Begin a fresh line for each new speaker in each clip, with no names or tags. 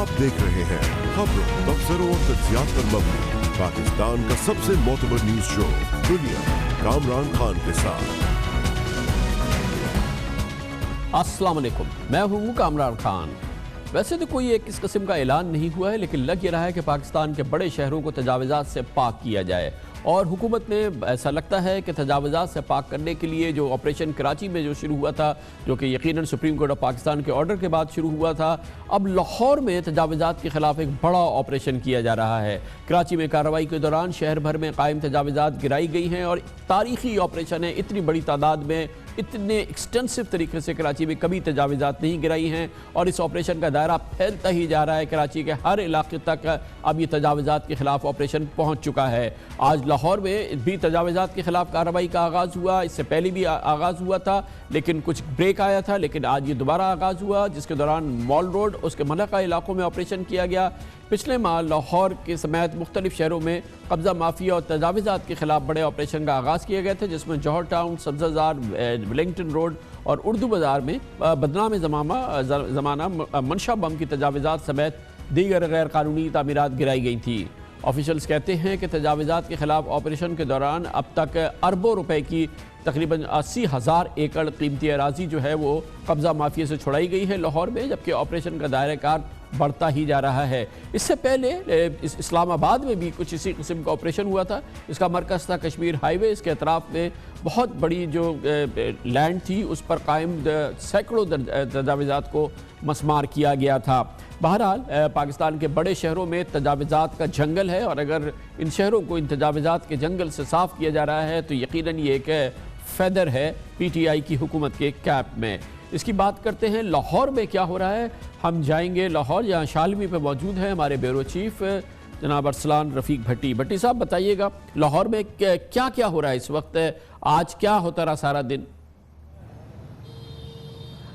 आप देख रहे हैं खबरों, तबसरों और तज्जियात पर मबनी पाकिस्तान का सबसे मोतबर न्यूज शो दुनिया, कामरान खान के साथ।
अस्सलाम वालेकुम, मैं हूँ कामरान खान। वैसे तो कोई एक इस किस्म का ऐलान नहीं हुआ है, लेकिन लग ये रहा है कि पाकिस्तान के बड़े शहरों को तजावुज़ात से पाक किया जाए और हुकूमत ने ऐसा लगता है कि तजावुज़ात से पाक करने के लिए जो ऑपरेशन कराची में जो शुरू हुआ था, जो कि यकीनन सुप्रीम कोर्ट ऑफ पाकिस्तान के ऑर्डर के बाद शुरू हुआ था, अब लाहौर में तजावुज़ात के ख़िलाफ़ एक बड़ा ऑपरेशन किया जा रहा है। कराची में कार्रवाई के दौरान शहर भर में कायम तजावुज़ात गिराई गई हैं और तारीख़ी ऑपरेशन है। इतनी बड़ी तादाद में, इतने एक्सटेंसिव तरीके से कराची में कभी तजावुज़ात नहीं गिराई हैं और इस ऑपरेशन का दायरा फैलता ही जा रहा है। कराची के हर इलाके तक अब ये तजावुज़ात के ख़िलाफ़ ऑपरेशन पहुँच चुका है। आज लाहौर में भी तजावुज़ात के ख़िलाफ़ कार्रवाई का आगाज़ हुआ। इससे पहले भी आगाज़ हुआ था, लेकिन कुछ ब्रेक आया था, लेकिन आज ये दोबारा आगाज़ हुआ, जिसके दौरान मॉल रोड, उसके मलका इलाकों में ऑपरेशन किया गया। पिछले माह लाहौर के समेत मुख्तलिफ शहरों में कब्ज़ा माफिया और तजावुज़ात के ख़िलाफ़ बड़े ऑपरेशन का आगाज़ किए गए थे, जिसमें जौहर टाउन, सब्ज़ाज़ार, वेलिंगटन रोड और उर्दू बाज़ार में बदनाम ज़माना मंशा बम की तजावुज़ात समेत दीगर गैर कानूनी तामीरात गिराई गई थी। ऑफिशियल्स कहते हैं कि तजावुज़ात के ख़िलाफ़ ऑपरेशन के दौरान अब तक अरबों रुपए की तकरीबन 80,000 एकड़ कीमती अराज़ी जो है वो कब्ज़ा माफिया से छुड़ाई गई है लाहौर में, जबकि ऑपरेशन का दायरा बढ़ता ही जा रहा है। इससे पहले इस्लामाबाद में भी कुछ इसी किस्म का ऑपरेशन हुआ था। इसका मरकज़ था कश्मीर हाईवे। इसके अतराफ़ में बहुत बड़ी जो लैंड थी उस पर कायम सैकड़ों तजावुज़ात को मसमार किया गया था। बहरहाल पाकिस्तान के बड़े शहरों में तजावुज़ात का जंगल है और अगर इन शहरों को इन तजावुज़ात के जंगल से साफ़ किया जा रहा है तो यकीनन ये एक फेदर है PTI की हुकूमत के कैप में। इसकी बात करते हैं लाहौर में क्या हो रहा है। हम जाएंगे लाहौर, जहाँ शालमी पे मौजूद है हमारे ब्यूरो चीफ जनाब अरसलान रफ़ीक भट्टी। भट्टी साहब बताइएगा, लाहौर में क्या क्या हो रहा है इस वक्त, आज क्या होता रहा सारा दिन?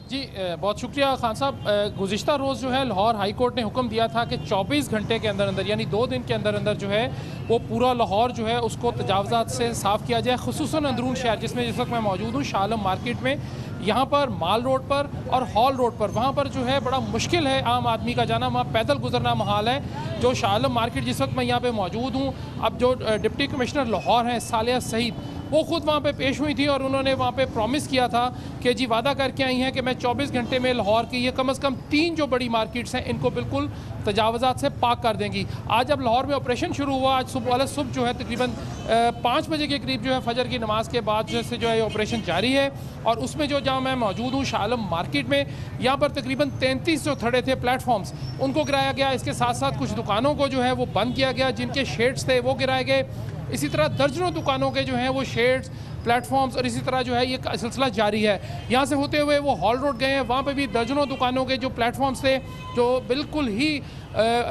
जी बहुत शुक्रिया खान साहब। गुज़िश्ता रोज़ जो है लाहौर हाई कोर्ट ने हुक्म दिया था कि 24 घंटे के अंदर अंदर, यानी 2 दिन के अंदर अंदर जो है वो पूरा लाहौर जो है उसको तजावुज़ात से साफ़ किया जाए, खुसूसन अंदरून शहर जिसमें जिस वक्त मैं मौजूद हूँ शालम मार्केट में। यहाँ पर माल रोड पर और हॉल रोड पर वहाँ पर जो है बड़ा मुश्किल है आम आदमी का जाना, वहाँ पैदल गुजरना महाल है। जो शालम मार्केट जिस वक्त मैं यहाँ पे मौजूद हूँ, अब जो डिप्टी कमिश्नर लाहौर हैं सालिया सईद, वो खुद वहाँ पे पेश हुई थी और उन्होंने वहाँ पे प्रॉमिस किया था कि जी वादा करके आई हैं कि मैं 24 घंटे में लाहौर की ये कम से कम 3 जो बड़ी मार्केट्स हैं इनको बिल्कुल तजावुज़ात से पाक कर देंगी। आज अब लाहौर में ऑपरेशन शुरू हुआ। आज सुबह जो है तकरीबन 5 बजे के करीब जो है फजर की नमाज के बाद से जो है ये ऑपरेशन जारी है और उसमें जो जहाँ मैं मौजूद हूँ शालम मार्केट में, यहाँ पर तकरीबन 33 जो थड़े थे प्लेटफॉर्म्स उनको गिराया गया। इसके साथ साथ कुछ दुकानों को जो है वो बंद किया गया, जिनके शेड्स थे वो गिराए गए। इसी तरह दर्जनों दुकानों के जो हैं वो शेड्स, प्लेटफॉर्म्स और इसी तरह जो है ये सिलसिला जारी है। यहाँ से होते हुए वो हॉल रोड गए हैं, वहाँ पे भी दर्जनों दुकानों के जो प्लेटफॉर्म्स थे जो बिल्कुल ही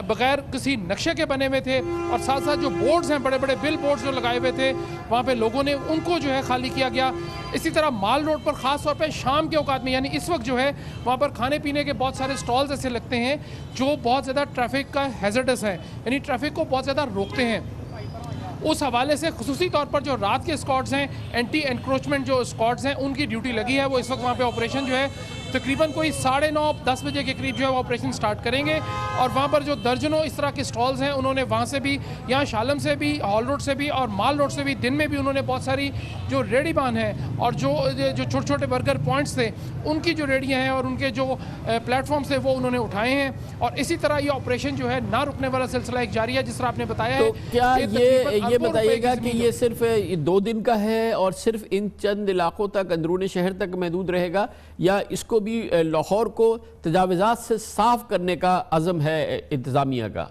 बग़ैर किसी नक्शे के बने हुए थे और साथ साथ जो बोर्ड्स हैं, बड़े बड़े बिल बोर्ड्स जो लगाए हुए थे वहाँ पे लोगों ने उनको जो है खाली किया गया। इसी तरह माल रोड पर ख़ास तौर पे शाम के औकात में, यानी इस वक्त जो है वहाँ पर खाने पीने के बहुत सारे स्टॉल्स ऐसे लगते हैं जो बहुत ज़्यादा ट्रैफिक का हैज़र्डस है, यानी ट्रैफिक को बहुत ज़्यादा रोकते हैं। उस हवाले से खुसूसी तौर पर जो रात के स्क्वाड्स हैं, एंटी एनक्रोचमेंट जो स्क्वाड्स हैं, उनकी ड्यूटी लगी है। वो इस वक्त वहाँ पे ऑपरेशन जो है तकरीबन कोई 9:30-10 बजे के करीब जो है वो ऑपरेशन स्टार्ट करेंगे और वहाँ पर जो दर्जनों इस तरह के स्टॉल्स हैं उन्होंने वहाँ से भी, यहाँ शालम से भी, हॉल रोड से भी और माल रोड से भी दिन में भी उन्होंने बहुत सारी जो रेडीबान हैं और जो छोटे छोटे बर्गर पॉइंट्स थे उनकी जो रेडियाँ हैं और उनके जो प्लेटफॉर्म्स थे वो उन्होंने उठाए हैं। और इसी तरह ये ऑपरेशन जो है ना रुकने वाला सिलसिला एक जारी है, जिस तरह आपने बताया है।
क्या ये बताइएगा कि ये सिर्फ 2 दिन का है और सिर्फ इन चंद इलाकों तक, अंदरूनी शहर तक महदूद रहेगा, या इसको भी लाहौर को तजावुज़ात से साफ करने का अज़म है इंतज़ामिया का?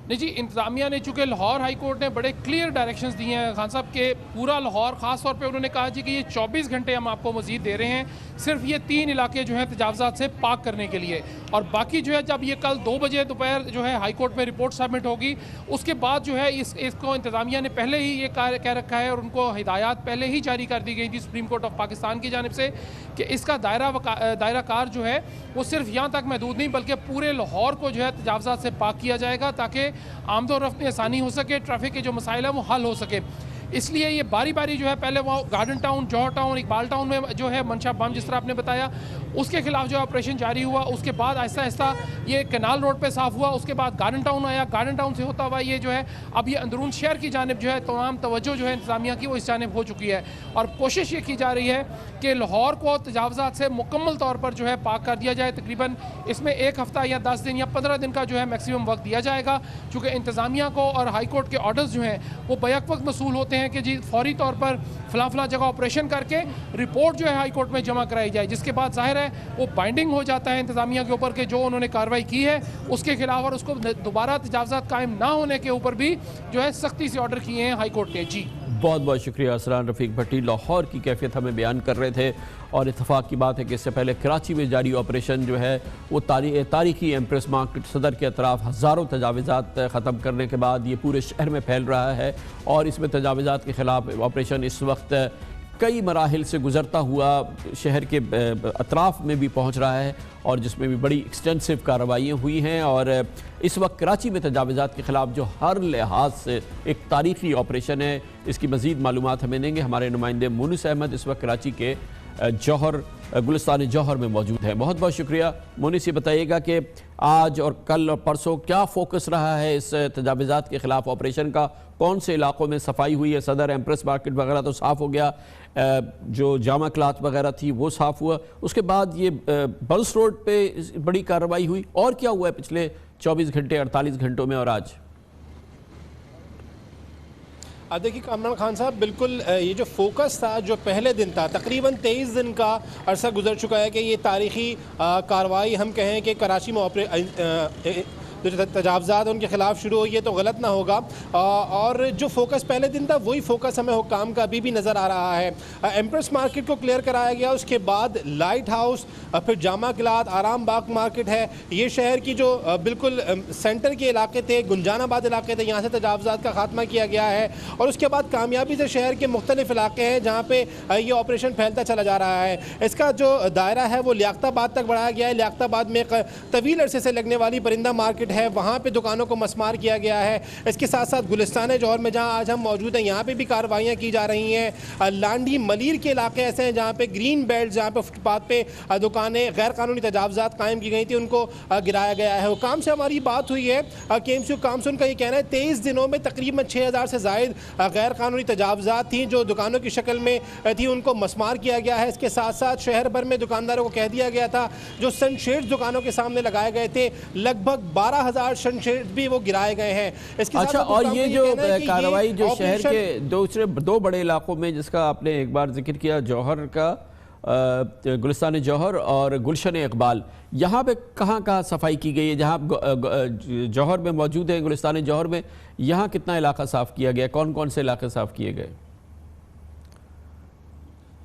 नहीं जी, इंतज़ामिया ने चूँकि लाहौर हाई कोर्ट ने बड़े क्लियर डायरेक्शंस दिए हैं खान साहब के पूरा लाहौर, ख़ास तौर पे उन्होंने कहा जी कि ये 24 घंटे हम आपको मज़ीद दे रहे हैं सिर्फ ये 3 इलाके जो हैं तजावुज़ात से पाक करने के लिए, और बाकी जो है जब ये कल 2 बजे दोपहर जो है हाई कोर्ट में रिपोर्ट सबमिट होगी उसके बाद जो है इसको इंतज़ामिया ने पहले ही ये कह रखा है और उनको हिदायत पहले ही जारी कर दी गई थी सुप्रीम कोर्ट ऑफ पाकिस्तान की जानिब से कि इसका दायरा कार जो है वो सिर्फ यहाँ तक महदूद नहीं बल्कि पूरे लाहौर को जो है तजावुज़ात से पाक किया जाएगा ताकि आमदो रफ्त में आसानी हो सके, ट्रैफिक के जो मसाइल हैं वो हल हो सके। इसलिए ये बारी बारी जो है, पहले वो गार्डन टाउन, जौहर टाउन, इकबाल टाउन में जो है मंशा बम जिस तरह आपने बताया उसके खिलाफ जो ऑपरेशन जारी हुआ। उसके बाद आहिस्ता आहिस्ता ये कैनाल रोड पे साफ हुआ, उसके बाद गार्डन टाउन आया, गार्डन टाउन से होता हुआ ये जो है अब ये अंदरून शहर की जानिब जो है तमाम तवज्जो जो है इंतजामिया की वो इस जानिब हो चुकी है। और कोशिश ये की जा रही है कि लाहौर को तजावज़ात से मुकम्मल तौर पर जो है पाक कर दिया जाए। तकरीबन इसमें 1 हफ़्ता या 10 दिन या 15 दिन का जो है मैक्सिमम वक्त दिया जाएगा, चूँकि इंतज़ामिया को और हाई कोर्ट के ऑर्डर्स जो हैं वो बैक वक्त मसूल होते हैं कि जी फौरी तौर पर फ़लाँ जगह ऑपरेशन करके रिपोर्ट जो है हाई कोर्ट में जमा कराई जाए, जिसके बाद ज़ाहिर है वो बाइंडिंग हो जाता है इंतज़ामिया के ऊपर कि जो उन्होंने कार्रवाई की है उसके खिलाफ और उसको दोबारा तजावज़ात कायम ना होने के ऊपर भी जो है सख्ती से ऑर्डर किए हैं हाई कोर्ट ने। जी
बहुत बहुत शुक्रिया असरान रफ़ीक भट्टी, लाहौर की कैफियत हमें बयान कर रहे थे। और इत्तेफाक की बात है कि इससे पहले कराची में जारी ऑपरेशन जो है वो तारीखी एम्प्रेस मार्केट सदर के अतराफ हज़ारों तजावज़ात ख़त्म करने के बाद ये पूरे शहर में फैल रहा है और इसमें तजावज़ात के ख़िलाफ़ ऑपरेशन इस वक्त कई मराहिल से गुज़रता हुआ शहर के अतराफ़ में भी पहुँच रहा है और जिसमें भी बड़ी एक्सटेंसिव कार्रवाइयाँ हुई हैं। और इस वक्त कराची में तजावज़ात के ख़िलाफ़ जो हर लिहाज से एक तारीख़ी ऑपरेशन है, इसकी मज़ीद मालूमात हमें देंगे हमारे नुमाइंदे मुनिस अहमद, इस वक्त कराची के जौहर गुलिस्तान जौहर में मौजूद है। बहुत बहुत शुक्रिया मुनिस। ये बताइएगा कि आज और कल और परसों क्या फोकस रहा है इस तजावज़ात के ख़िलाफ़ ऑपरेशन का, कौन से इलाकों में सफाई हुई है? सदर एम्प्रेस मार्केट वगैरह तो साफ़ हो गया, जो जामा क्लाथ वगैरह थी वो साफ़ हुआ, उसके बाद ये बल्स रोड पे बड़ी कार्रवाई हुई, और क्या हुआ है पिछले 24 घंटे 48 घंटों में और आज?
देखिए कामरान खान साहब, बिल्कुल ये जो फोकस था, जो पहले दिन था, तकरीबन 23 दिन का अरसा गुजर चुका है कि ये तारीख़ी कार्रवाई हम कहें कि कराची में जो तजावज़ात उनके ख़िलाफ़ शुरू हुई है तो गलत ना होगा। और जो फोकस पहले दिन था वही फोकस हमें हुक्काम का अभी भी नज़र आ रहा है। एम्प्रेस मार्केट को क्लियर कराया गया, उसके बाद लाइट हाउस, फिर जामा क्लाथ, आराम बाग मार्केट है, ये शहर की जो बिल्कुल सेंटर के इलाके थे, गुंजानाबाद इलाके थे, यहाँ से तजावज़ात का खात्मा किया गया है। और उसके बाद कामयाबी से शहर के मुख्तलिफ इलाके हैं जहाँ पर ये ऑपरेशन फैलता चला जा रहा है। इसका जो दायरा है वो लियाकताबाद तक बढ़ाया गया है। लियाकताबाद में एक तवील अरसे से लगने वाली परिंदा मार्केट है, वहाँ पे दुकानों को मस्मार किया गया है। इसके साथ साथ गुलिस्तान जौहर में जहाँ आज हम मौजूद हैं यहाँ पे भी कार्रवाइयाँ की जा रही हैं। लांडी मलीर के इलाके ऐसे हैं जहाँ पे ग्रीन बेल्ट, जहाँ पे फुटपाथ पे दुकानें गैर कानूनी तजावज़ात कायम की गई थी, उनको गिराया गया है। हुकाम से हमारी बात हुई है, KMC हुकाम से उनका ये कहना है 23 दिनों में तकरीबन 6000 से ज़ायद गैर कानूनी तजावज़ात थी जो दुकानों की शक्ल में थी, उनको मस्मार किया गया है। इसके साथ साथ शहर भर में दुकानदारों को कह दिया गया था जो सनशेड्स दुकानों के सामने लगाए गए थे, लगभग 12,000 सनशेड्स भी वो गिराए गए हैं। इसके
अच्छा, और ये जो कार्रवाई जो शहर के दो बड़े इलाकों में, जिसका आपने एक बार जिक्र किया, जौहर का गुलिस्तान जौहर और गुलशन इकबाल, यहाँ पे कहाँ कहाँ सफाई की गई है? जहाँ जौहर में मौजूद है, गुलिस्तान जौहर में, यहाँ कितना इलाका साफ़ किया गया, कौन कौन से इलाके साफ़ किए गए?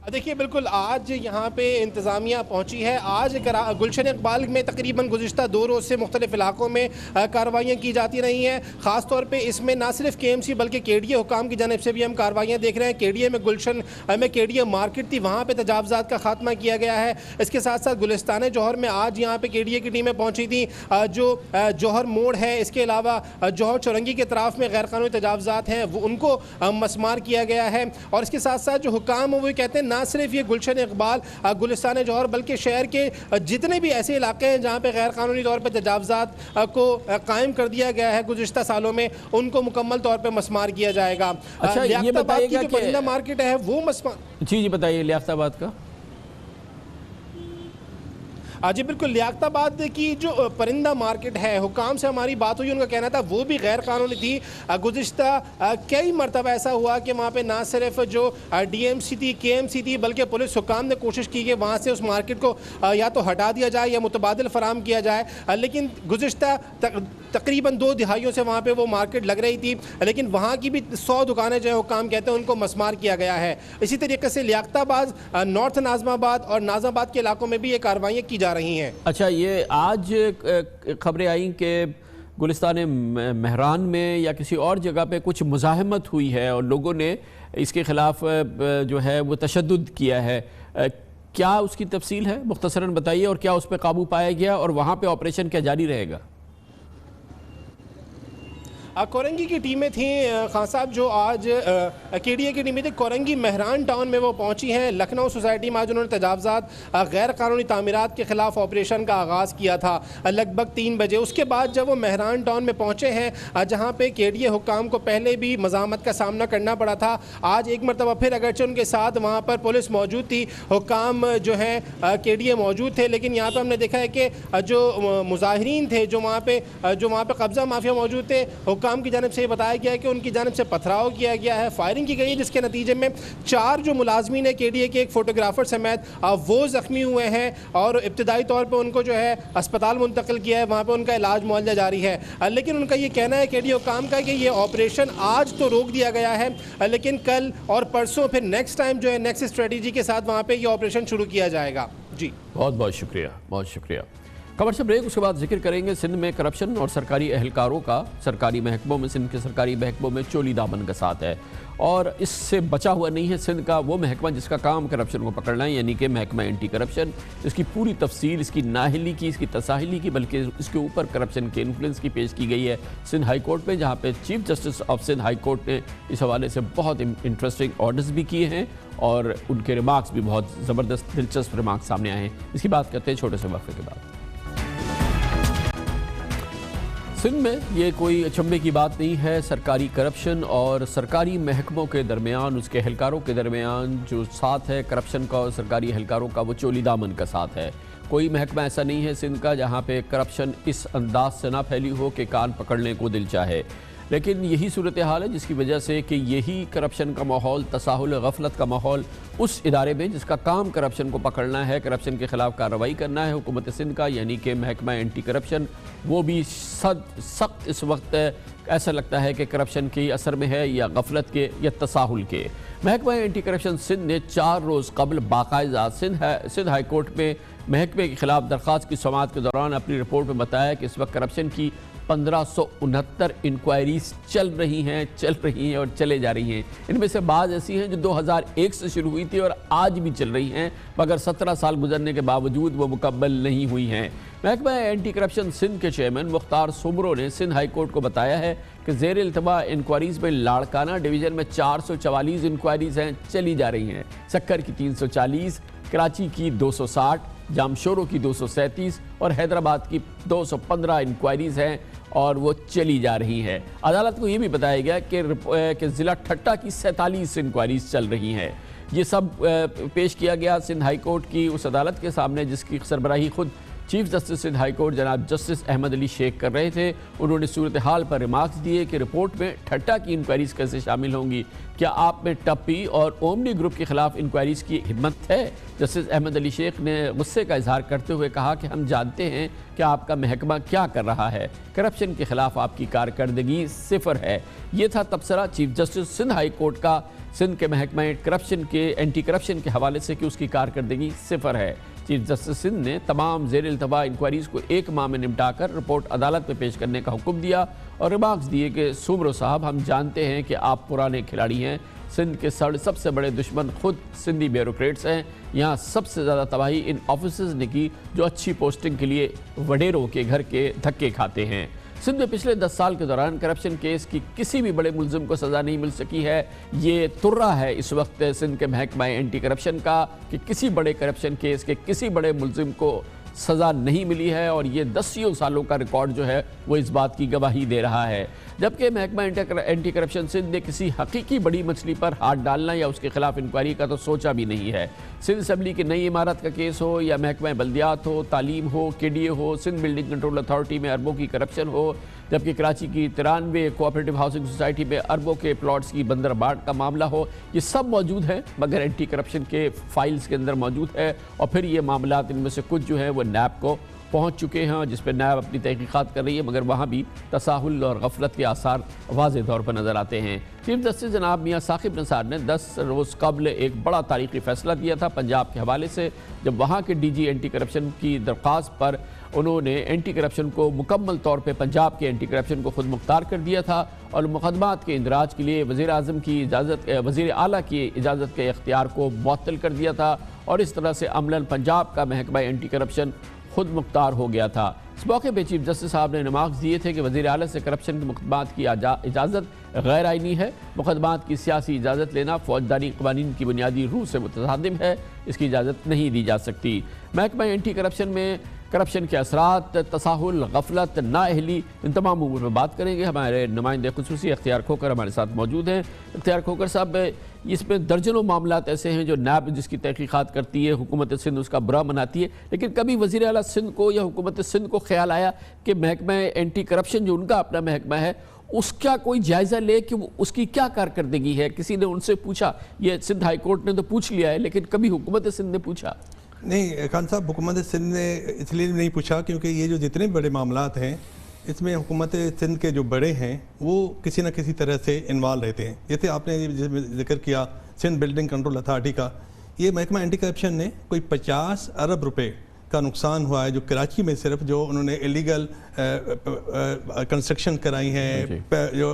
देखिए बिल्कुल आज यहाँ पे इंतज़ामिया पहुँची है। आज गुलशन इकबाल में तकरीबन गुज़िश्ता 2 रोज़ से मुख्तलिफ़ इलाकों में कार्रवाइयाँ की जाती रही हैं। ख़ास तौर पे इसमें ना सिर्फ KMC बल्कि KDA हुकाम की जानिब से भी हम कार्रवाइयाँ देख रहे हैं। KDA में गुलशन में KDA मार्केट थी, वहाँ पे तजावज़ात का खात्मा किया गया है। इसके साथ साथ गुलिस्तान जौहर में आज यहाँ पे KDA की टीमें पहुँची थी। जो जौहर मोड़ है, इसके अलावा जौहर चौरंगी के तरफ में गैर कानूनी तजावज़ात हैं वो उनको मस्मार किया गया है। और इसके साथ साथ जो हुकाम वो कहते हैं ना सिर्फ ये गुलशन इकबाल, गुलिस्तान जौहर, बल्कि शहर के जितने भी ऐसे इलाके हैं जहाँ पे गैर कानूनी तौर पर तजावज़ात को कायम कर दिया गया है गुज़िश्ता सालों में, उनको मुकम्मल तौर पर मस्मार किया जाएगा।
अच्छा, ये बताइएगा कि
परिंदा मार्केट है वो मस्मार।
जी बताइए लियाकताबाद का।
जी बिल्कुल, लियाकताबाद की जो परिंदा मार्केट है, हुकाम से हमारी बात हुई, उनका कहना था वो भी गैर कानूनी थी। गुज़िश्ता कई मरतबा ऐसा हुआ कि वहाँ पे ना सिर्फ जो DMC थी, KMC थी, बल्कि पुलिस हुकाम ने कोशिश की कि वहाँ से उस मार्केट को या तो हटा दिया जाए या मुतबादिल फराम किया जाए। लेकिन गुज़िश्ता तकरीबन 2 दिहाइयों से वहाँ पे वो मार्केट लग रही थी, लेकिन वहाँ की भी 100 दुकानें जो है हुकाम कहते हैं उनको मस्मार किया गया है। इसी तरीके से लियाकताबाद, नॉर्थ नाज़माबाद और नाज़ाबाद के इलाकों में भी ये कार्रवाइयाँ की जा रही हैं।
अच्छा, ये आज खबरें आई कि गुलिस्तान मेहरान में या किसी और जगह पे कुछ मुज़ाहमत हुई है और लोगों ने इसके ख़िलाफ़ जो है वो तशद्दुद किया है, क्या उसकी तफसील है? मुख्तसरन बताइए, और क्या उस पर काबू पाया गया और वहाँ पे ऑपरेशन क्या जारी रहेगा?
कोरंगी की टीमें थी खान साहब जो आज KDA की टीमें थी कोरंगी मेहरान टाउन में वो पहुंची हैं। लखनऊ सोसाइटी में आज उन्होंने तजावज़ात गैर कानूनी तामीरात के ख़िलाफ़ ऑपरेशन का आगाज़ किया था लगभग 3 बजे। उसके बाद जब वो मेहरान टाउन में पहुँचे हैं जहाँ पे KDA हुक्काम को पहले भी मज़ामत का सामना करना पड़ा था, आज एक मरतबा फिर अगरचे उनके साथ वहाँ पर पुलिस मौजूद थी, हुक्काम जो है KDA मौजूद थे, लेकिन यहाँ पर हमने देखा है कि जो मुजाहिरीन थे जो वहाँ पे कब्ज़ा माफिया मौजूद थे, हुक्काम की जानिब से ये बताया गया है कि उनकी जानिब से पथराव किया गया है, फायरिंग की गई है, जिसके नतीजे में 4 जो मुलाजमीन है KDA के एक फ़ोटोग्राफ़र समेत वो ज़ख्मी हुए हैं और इब्तदाई तौर पर उनको जो है अस्पताल मुंतकिल किया है, वहाँ पर उनका इलाज मुआवजा जारी है। लेकिन उनका ये कहना है KDA हुक्काम का कि ये ऑपरेशन आज तो रोक दिया गया है, लेकिन कल और परसों फिर नेक्स्ट टाइम जो है नेक्स्ट स्ट्रेटजी के साथ वहाँ पर ये ऑपरेशन शुरू किया जाएगा। जी
बहुत बहुत शुक्रिया, बहुत शुक्रिया। कमर्शियल ब्रेक, उसके बाद जिक्र करेंगे सिंध में करप्शन और सरकारी एहलकारों का। सरकारी महकमों में, सिंध के सरकारी महकमों में चोली दामन का साथ है और इससे बचा हुआ नहीं है सिंध का वो महकमा जिसका काम करप्शन को पकड़ना है, यानी कि महकमा एंटी करप्शन। इसकी पूरी तफसील, इसकी नाहिली की, इसकी तसाहिली की, बल्कि इसके ऊपर करप्शन के इन्फ्लुएंस की पेश की गई है सिंध हाई कोर्ट में, जहाँ पे chief justice of Sindh high court ने इस हवाले से बहुत इंटरेस्टिंग ऑर्डर्स भी किए हैं और उनके रिमार्क्स भी बहुत ज़बरदस्त दिलचस्प रिमार्क्स सामने आए हैं। इसकी बात करते हैं छोटे से वक्फे के बाद। सिंध में ये कोई अचंभे की बात नहीं है, सरकारी करप्शन और सरकारी महकमों के दरमियान, उसके एहलकारों के दरमियान जो साथ है करप्शन का और सरकारी एहलकारों का, वो चोली दामन का साथ है। कोई महकमा ऐसा नहीं है सिंध का जहाँ पे करप्शन इस अंदाज से ना फैली हो कि कान पकड़ने को दिल चाहे। लेकिन यही सूरत हाल है जिसकी वजह से कि यही करप्शन का माहौल, तसाहुल गफलत का माहौल उस इदारे में जिसका काम करप्शन को पकड़ना है, करप्शन के ख़िलाफ़ कार्रवाई करना है, हुकूमत सिंध का यानी कि महकमा एंटी करप्शन, वो भी सख्त इस वक्त ऐसा लगता है कि करप्शन के असर में है या गफलत के या तसाहुल के। महकमा एंटी करप्शन सिंध ने 4 रोज़ कबल बाकायदा सिंध हाई कोर्ट में महकमे के ख़िलाफ़ दरख्वास्त की समाअत के दौरान अपनी रिपोर्ट में बताया कि इस वक्त करप्शन की 1569 इंक्वायरीज चल रही हैं और चले जा रही हैं। इनमें से बाज़ ऐसी हैं जो 2001 से शुरू हुई थी और आज भी चल रही हैं, मगर 17 साल गुजरने के बावजूद वो मुकम्मल नहीं हुई हैं। महकमा एंटी करप्शन सिंध के चेयरमैन मुख्तार सुमरो ने सिंध हाई कोर्ट को बताया है कि ज़ेर इल्तवा इंक्वायरीज़ में लाड़काना डिवीज़न में 444 इंक्वायरीज़ हैं, चली जा रही हैं। सक्कर की 340, कराची की 260, जामशोरो की 237 और हैदराबाद की 215 इंक्वायरीज़ हैं और वो चली जा रही हैं। अदालत को ये भी बताया गया कि ज़िला ठट्टा की 47 इंक्वायरीज़ चल रही हैं। ये सब पेश किया गया सिंध हाई कोर्ट की उस अदालत के सामने जिसकी सरबराही खुद chief justice Sindh high court जनाब जस्टिस अहमद अली शेख कर रहे थे। उन्होंने सूरत हाल पर रिमार्क्स दिए कि रिपोर्ट में ठट्टा की इंक्वायरीज कैसे शामिल होंगी, क्या आप में टप्पी और ओमनी ग्रुप के खिलाफ इंक्वायरीज की हिम्मत है। जस्टिस अहमद अली शेख ने गुस्से का इजहार करते हुए कहा कि हम जानते हैं कि आपका महकमा क्या कर रहा है, करप्शन के खिलाफ आपकी कारकर्दगी सिफर है। ये था तबसरा chief justice Sindh high court का सिंध के महकमा करप्शन के एंटी करप्शन के हवाले से कि उसकी कारकर्दगी सिफर है। चीफ जस्टिस सिंध ने तमाम ज़ेर इल्तवा इंक्वायरीज़ को 1 माह में निपटाकर रिपोर्ट अदालत में पेश करने का हुक्म दिया और रिमार्क्स दिए कि सुमरो साहब, हम जानते हैं कि आप पुराने खिलाड़ी हैं, सिंध के सबसे बड़े दुश्मन खुद सिंधी ब्यूरोक्रेट्स हैं। यहाँ सबसे ज़्यादा तबाही इन ऑफिसर्स ने की जो अच्छी पोस्टिंग के लिए वडेरों के घर के धक्के खाते हैं। सिंध में पिछले 10 साल के दौरान करप्शन केस की किसी भी बड़े मुल्जिम को सज़ा नहीं मिल सकी है। ये तुर्रा है इस वक्त सिंध के महकमा एंटी करप्शन का कि किसी बड़े करप्शन केस के किसी बड़े मुल्जिम को सज़ा नहीं मिली है और ये 10 सालों का रिकॉर्ड जो है वो इस बात की गवाही दे रहा है। जबकि महकमा एंटी करप्शन सिंध ने किसी हकीकी बड़ी मछली पर हाथ डालना या उसके खिलाफ इंक्वायरी का तो सोचा भी नहीं है। सिंध असम्बली की नई इमारत का केस हो या महकमा बल्दियात हो, तालीम हो, KDA हो, सिंध बिल्डिंग कंट्रोल अथॉरिटी में अरबों की करप्शन हो, जबकि कराची की 93 कोऑपरेटिव हाउसिंग सोसाइटी में अरबों के प्लॉट्स की बंदरबाट का मामला हो, ये सब मौजूद है मगर एंटी करप्शन के फाइल्स के अंदर मौजूद है। और फिर ये मामला इनमें से कुछ जो है वो नैब को पहुंच चुके हैं जिस पर नैब अपनी तहकीकात कर रही है, मगर वहाँ भी तसाहुल और गफलत के आसार वाज़ेह तौर पर नज़र आते हैं। चीफ जस्टिस जनाब मियाँ साकिब निसार ने 10 रोज़ कबल एक बड़ा तारीखी फ़ैसला दिया था पंजाब के हवाले से, जब वहाँ के DG एंटी करप्शन की दरख्वास्त पर उन्होंने एंटी करप्शन को मुकम्मल तौर पर पंजाब के एंटी करप्शन को खुद मुख्तार कर दिया था और मुकदमात के इंदराज के लिए वज़ीर आज़म की इजाज़त, वज़ीर आला की इजाज़त के इख्तियार को मुअत्तल कर दिया था और इस तरह से अमलन पंजाब का महकमा एंटी करप्शन खुद मुख्तार हो गया था। इस मौके पर चीफ जस्टिस साहब ने नमाज दिए थे कि वज़ीर आला से करप्शन के मुकदमात की इजाज़त गैर आइनी है। मुकदमात की सियासी इजाज़त लेना फौजदारी क़वानीन की बुनियादी रूह से मुतसादिम है, इसकी इजाज़त नहीं दी जा सकती। महकमा एंटी करप्शन में करप्शन के असरात, तसाहुल, गफलत, नाअहली, इन तमाम उमूर में बात करेंगे। हमारे नुमाइंदे खुसूसी इख्तियार खोकर हमारे साथ मौजूद हैं। इख्तियार खोकर साहब, इसमें दर्जनों मामलात ऐसे हैं जो नैब जिसकी तहकीकात करती है, हुकूमत सिंध उसका बुरा मनाती है, लेकिन कभी वज़ीर आला सिंध को या हुकूमत सिंध को ख्याल आया कि महकमा एंटी करप्शन जो उनका अपना महकमा है उसका कोई जायज़ा ले कि वो उसकी क्या कारकर्दगी है? किसी ने उनसे पूछा? ये सिंध हाई कोर्ट ने तो पूछ लिया है, लेकिन कभी हुकूमत सिंध ने पूछा?
नहीं खान साहब, हुकूमत सिंध ने इसलिए नहीं पूछा क्योंकि ये जो जितने बड़े मामलात हैं इसमें हुकूमत सिंध के जो बड़े हैं वो किसी न किसी तरह से इन्वॉल्व रहते हैं। जैसे आपने जिक्र किया सिंध बिल्डिंग कंट्रोल अथॉरिटी का, ये महकमा एंटी करप्शन ने कोई 50 अरब रुपए का नुकसान हुआ है जो कराची में सिर्फ जो उन्होंने इलीगल कंस्ट्रक्शन कराई है, जो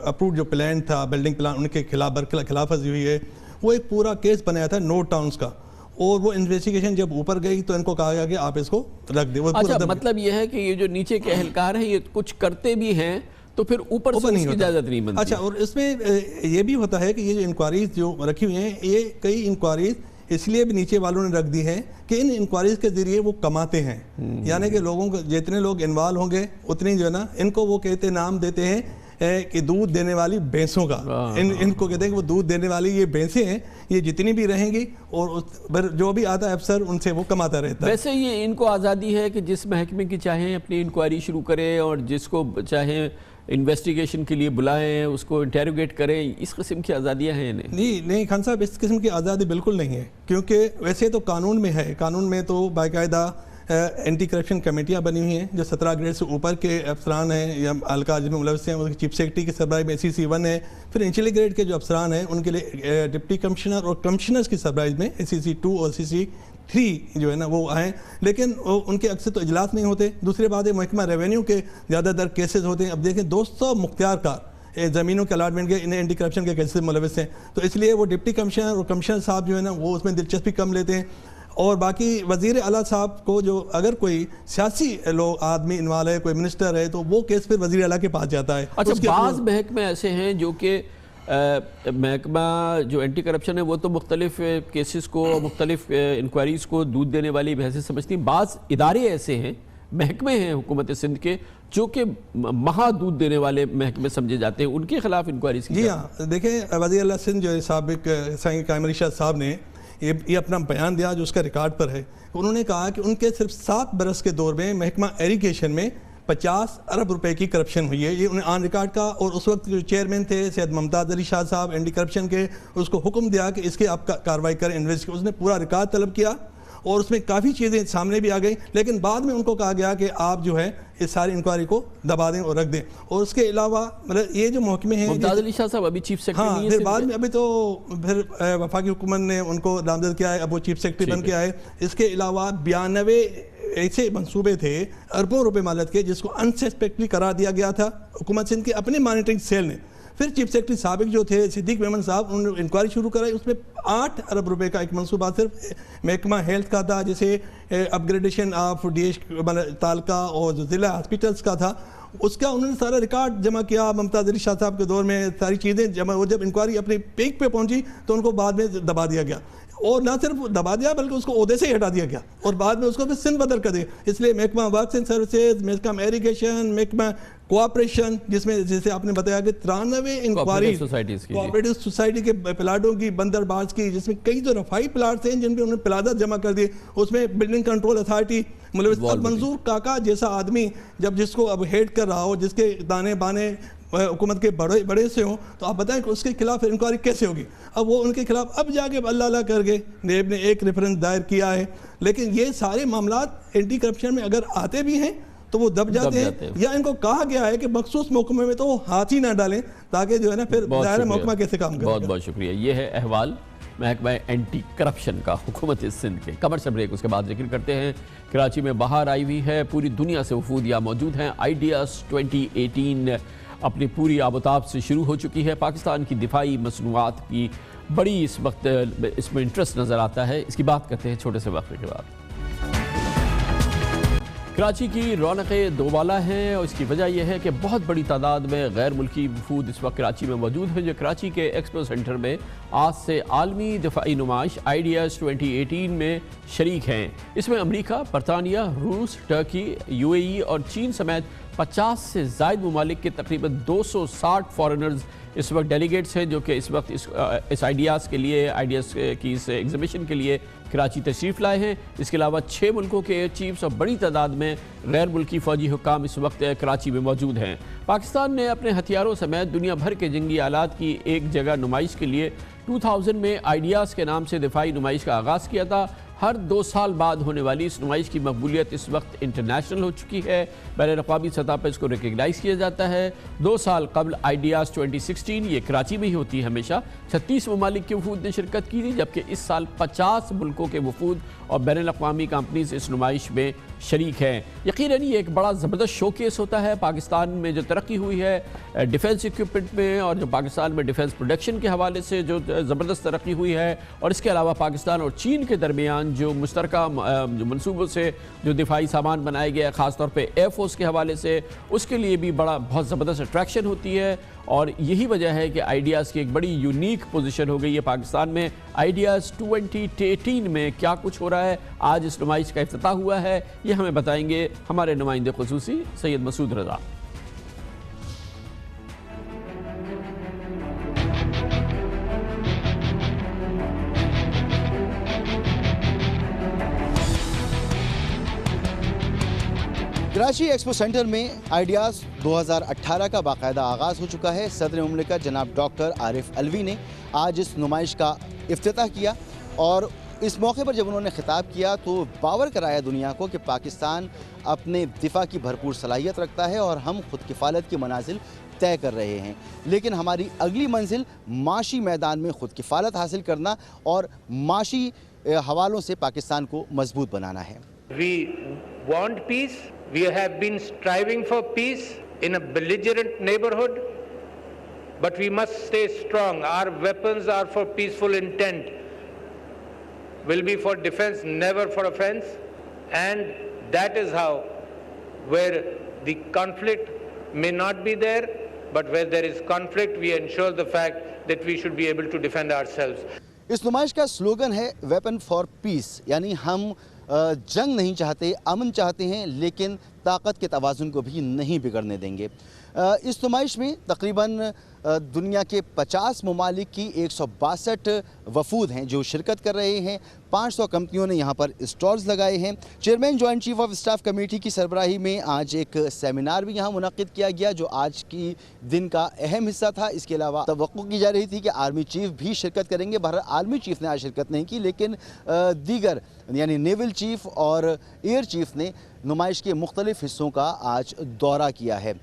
अप्रूव्ड जो प्लान था बिल्डिंग प्लान उनके खिलाफवर्जी हुई है, वो एक पूरा केस बनाया था नो टाउन्स का। और वो इन्वेस्टिगेशन जब ऊपर गई तो इनको कहा गया कि आप इसको रख दे।
अच्छा, मतलब ये है कि ये जो नीचे के एहलकार हैं ये कुछ करते भी हैं तो फिर ऊपर से उसकी इजाजत नहीं बनती।
अच्छा, और इसमें ये भी होता है कि ये जो इंक्वायरीज जो रखी हुई हैं, ये कई इंक्वायरीज इसलिए भी नीचे वालों ने रख दी है कि इन इंक्वायरीज के जरिए वो कमाते हैं। यानी कि लोगों को जितने लोग इन्वॉल्व होंगे उतनी जो है ना, इनको वो कहते नाम देते हैं कि दूध देने वाली भैंसों का। इनको कहते हैं कि वो दूध देने वाली ये भैंसें हैं, ये जितनी भी रहेंगी और जो भी आता है अफसर उनसे वो कमाता रहता है।
वैसे ये इनको आज़ादी है कि जिस महकमे की चाहें अपनी इंक्वायरी शुरू करें और जिसको चाहें इन्वेस्टिगेशन के लिए बुलाएं, उसको इंटेरोगेट करें, इस किस्म की आज़ादियाँ हैं इन्हें?
नहीं खान साहब, इस किस्म की आज़ादी बिल्कुल नहीं है, क्योंकि वैसे तो कानून में है, कानून में तो बाकायदा एंटी करप्शन कमेटियाँ बनी हुई हैं जो 17 ग्रेड से ऊपर के अफसरान हैं या अलका जिसमें मुलव्वस हैं, उनकी चीफ सेक्रेटरी की सरबराही में ACC 1 है। फिर निचले ग्रेड के जो अफसरान हैं उनके लिए डिप्टी कमिश्नर और कमिश्नर्स की सरबराही में ACC 2 और ACC 3 जो है ना वो आए, लेकिन उनके अक्सर तो इजलास नहीं होते। दूसरी बात है महकमा रेवेन्यू के ज़्यादातर केसेस होते हैं। अब देखें 200 मुख्तियारकार ज़मीनों के अलाटमेंट के इन्हें एंटी करप्शन के केसेस मुलव्वस हैं, तो इसलिए वो डिप्टी कमिश्नर और कमिश्नर साहब जो है ना वो उसमें दिलचस्पी कम लेते हैं। और बाकी वज़ीर आला साहब को जो अगर कोई सियासी लोग आदमी इन्वॉल्व है, कोई मिनिस्टर है, तो वो केस फिर वज़ीर आला के पास जाता है।
अच्छा, बाज़ महकमे ऐसे हैं जो कि महकमा जो एंटी करप्शन है वो तो मुख्तलिफ केसेस को, मुख्तलिफ इंक्वायरीज़ को दूध देने वाली भैंसें समझती हैं। बाज़ इदारे ऐसे हैं, महकमे हैं हुकूमत सिंध के जो कि महा दूध देने वाले महकमे समझे जाते हैं, उनके खिलाफ इंक्वायरीज़ की।
जी हाँ, देखें वज़ीर आला सिंध जो साबिक साईं कायम अली शाह साहब ने ये अपना बयान दिया जो उसका रिकॉर्ड पर है। उन्होंने कहा कि उनके सिर्फ 7 बरस के दौर में महकमा इरिगेशन में 50 अरब रुपए की करप्शन हुई है। ये उन्हें ऑन रिकॉर्ड का, और उस वक्त जो चेयरमैन थे सैयद मुमताज़ अली शाह साहब एंटी करप्शन के, उसको हुक्म दिया कि इसके आप कार्रवाई करें, इन्वेस्टिगेशन। उसने पूरा रिकॉर्ड तलब किया और उसमें काफ़ी चीज़ें सामने भी आ गई, लेकिन बाद में उनको कहा गया कि आप जो है इस सारी इंक्वायरी को दबा दें और रख दें। और उसके अलावा मतलब ये जो महकमे हैं,
मुमताज़ अली शाह साहब अभी चीफ सेक्रेटरी,
हाँ, फिर बाद में अभी तो फिर वफाकी हुकूमत ने उनको नामजद किया है, अब वो चीफ सेक्रेटरी बन के आए। इसके अलावा 92 ऐसे मंसूबे थे अरबों रुपए मालत के जिसको अनसस्पेक्टली करार दिया गया था हुकूमत सिंध के अपने मॉनिटरिंग सेल ने। फिर चीफ सेक्रेटरी साबिक जो थे सिद्दीक मेमन साहब, उन्होंने इंक्वायरी शुरू कराई। उसमें 8 अरब रुपए का एक मनसूबा सिर्फ महकमा हेल्थ का था, जैसे अपग्रेडेशन ऑफ DH तालका और जो ज़िला हॉस्पिटल्स का था, उसका उन्होंने सारा रिकॉर्ड जमा किया। मुमताज़ अली शाह साहब के दौर में सारी चीज़ें जमा, और जब इंक्वायरी अपने पीक पे पहुंची तो उनको बाद में दबा दिया गया, और ना सिर्फ दबा दिया बल्कि उसको ओहदे से ही हटा दिया गया, और बाद में उसको फिर सिंध बदल कर दिया। इसलिए महकमा वर्क्स एंड सर्विसेज, महकमा इरिगेशन, महकमा कोऑपरेशन, जिसमें जैसे आपने बताया कि 93 इंक्वायरी कोऑपरेटिव सोसाइटी के प्लाटों की, बंदरबाज की, जिसमें कई जो रफाई प्लाट्स हैं जिन पे उन्होंने प्लाजा जमा कर दिए, उसमें बिल्डिंग कंट्रोल अथॉरिटी मंजूर काका जैसा आदमी जब जिसको अब हेड कर रहा हो, जिसके दाने बाने हुकूमत के बड़े से हों, तो आप बताएं कि उसके खिलाफ इंक्वायरी कैसे होगी। अब वो उनके खिलाफ अब जाके अल्लाह करके नेब ने एक रेफरेंस दायर किया है, लेकिन ये सारे मामलात एंटी करप्शन में अगर आते भी हैं तो वो दब जाते हैं, या इनको कहा गया है कि मखसूस महकमे में तो वो हाथ ही ना डालें, ताकि जो है ना फिर दायरा महकमा कैसे काम करेगा।
बहुत बहुत शुक्रिया। ये है अहवाल महकमा एंटी करप्शन का हुकूमत सिंध के। कमर्शियल ब्रेक, उसके बाद जिक्र करते हैं कराची में बाहर आई हुई है, पूरी दुनिया से वफूद यहाँ मौजूद हैं। आइडियाज़ 2018 अपनी पूरी आबोताब से शुरू हो चुकी है। पाकिस्तान की दिफाई मसनूआत की बड़ी इस वक्त इसमें इंटरेस्ट नज़र आता है। इसकी बात करते हैं छोटे से वक्फे के बाद। कराची की रौनकें दोबाला हैं और इसकी वजह यह है कि बहुत बड़ी तादाद में गैर मुल्की वफूद इस वक्त कराची में मौजूद हैं, जो कराची के एक्सपो सेंटर में आज से आलमी दिफाई नुमाइश आइडियाज़ 2018 में शरीक हैं। इसमें अमरीका, बरतानिया, रूस, टर्की, UAE और चीन समेत 50 से ज़ायद ममालिक के तकरीबन 260 फॉरेनर्स इस वक्त डेलीगेट्स हैं, जो कि इस वक्त इस आइडियाज़ के लिए, आइडियाज़ की इस एग्जीबिशन के लिए कराची तशरीफ़ लाए हैं। इसके अलावा 6 मुल्कों के एयर चीफ्स और बड़ी तादाद में गैर मुल्की फ़ौजी हुक्काम इस वक्त कराची में मौजूद हैं। पाकिस्तान ने अपने हथियारों समेत दुनिया भर के जंगी आलात की एक जगह नुमाइश के लिए 2000 में आइडियाज़ के नाम से दिफाई नुमाइश का आगाज़ किया था। हर 2 साल बाद होने वाली इस नुमाइश की मकबूलियत इस वक्त इंटरनेशनल हो चुकी है। बैनुल-अक़वामी सतह पर इसको रिकगनाइज़ किया जाता है। 2 साल कबल आइडियाज़ 2016 ये कराची में ही होती है हमेशा। 36 ममालिक के वफूद ने शिरकत की थी, जबकि इस साल 50 मुल्कों के वफूद और बैनुल-अक़वामी कंपनीज इस नुमाइश में शरीक हैं। यकीनन ये एक बड़ा ज़बरदस्त शोकेस होता है। पाकिस्तान में जो तरक्की हुई है डिफेंस इक्विपमेंट में, और जो पाकिस्तान में डिफेंस प्रोडक्शन के हवाले से जो ज़बरदस्त तरक्की हुई है, और इसके अलावा पाकिस्तान और चीन के दरमियान जो मुश्तरका जो मनसूबों से जो दिफाई सामान बनाया गया है, ख़ासतौर पे एयरफोर्स के हवाले से, उसके लिए भी बहुत ज़बरदस्त अट्रैक्शन होती है। और यही वजह है कि आइडियाज़ की एक बड़ी यूनिक पोजीशन हो गई है पाकिस्तान में। आइडियाज़ 2018 में क्या कुछ हो रहा है, आज इस नुमाइश का इफ्तिताह हुआ है, ये हमें बताएंगे हमारे नुमाइंदे खुसूसी सैयद मसूद रज़ा।
कराची एक्सपो सेंटर में आइडियाज़ 2018 का बाकायदा आगाज़ हो चुका है। सदर मुमलिकत जनाब डॉक्टर आरिफ अलवी ने आज इस नुमाइश का इफ्तिताह किया, और इस मौके पर जब उन्होंने खिताब किया तो बावर कराया दुनिया को कि पाकिस्तान अपने दिफा की भरपूर सलाहियत रखता है और हम खुद किफ़ालत की मनाजिल तय कर रहे हैं, लेकिन हमारी अगली मंजिल माशी मैदान में खुद किफ़ालत हासिल करना और माशी हवालों से पाकिस्तान को मजबूत बनाना है।
We want peace. We have been striving for peace in a belligerent neighborhood, but we must stay strong. Our weapons are for peaceful intent, will be for defense, never for offense, and that is how, where the conflict may not be there, but where there is conflict, we ensure the fact that we should be able to defend ourselves.
इस नुमाइश का slogan है weapon for piece, यानी हम जंग नहीं चाहते, अमन चाहते हैं, लेकिन ताकत के तवाज़ुन को भी नहीं बिगड़ने देंगे। इस नुमाइश में तकरीबन दुनिया के 50 ममालिक की 162 वफूद हैं जो शिरकत कर रहे हैं। 500 कंपनियों ने यहाँ पर स्टॉल्स लगाए हैं। Chairman joint chief of staff committee की सरबराही में आज एक सेमिनार भी यहाँ मुनक़्क़िद किया गया, जो आज की दिन का अहम हिस्सा था। इसके अलावा तवक्कुह की जा रही थी कि आर्मी चीफ भी शिरकत करेंगे। बहरहाल आर्मी चीफ ने आज शिरकत नहीं की, लेकिन दीगर यानी नेवल चीफ और एयर चीफ ने नुमाइश के मुख्तलिफ हिस्सों का आज दौरा किया है।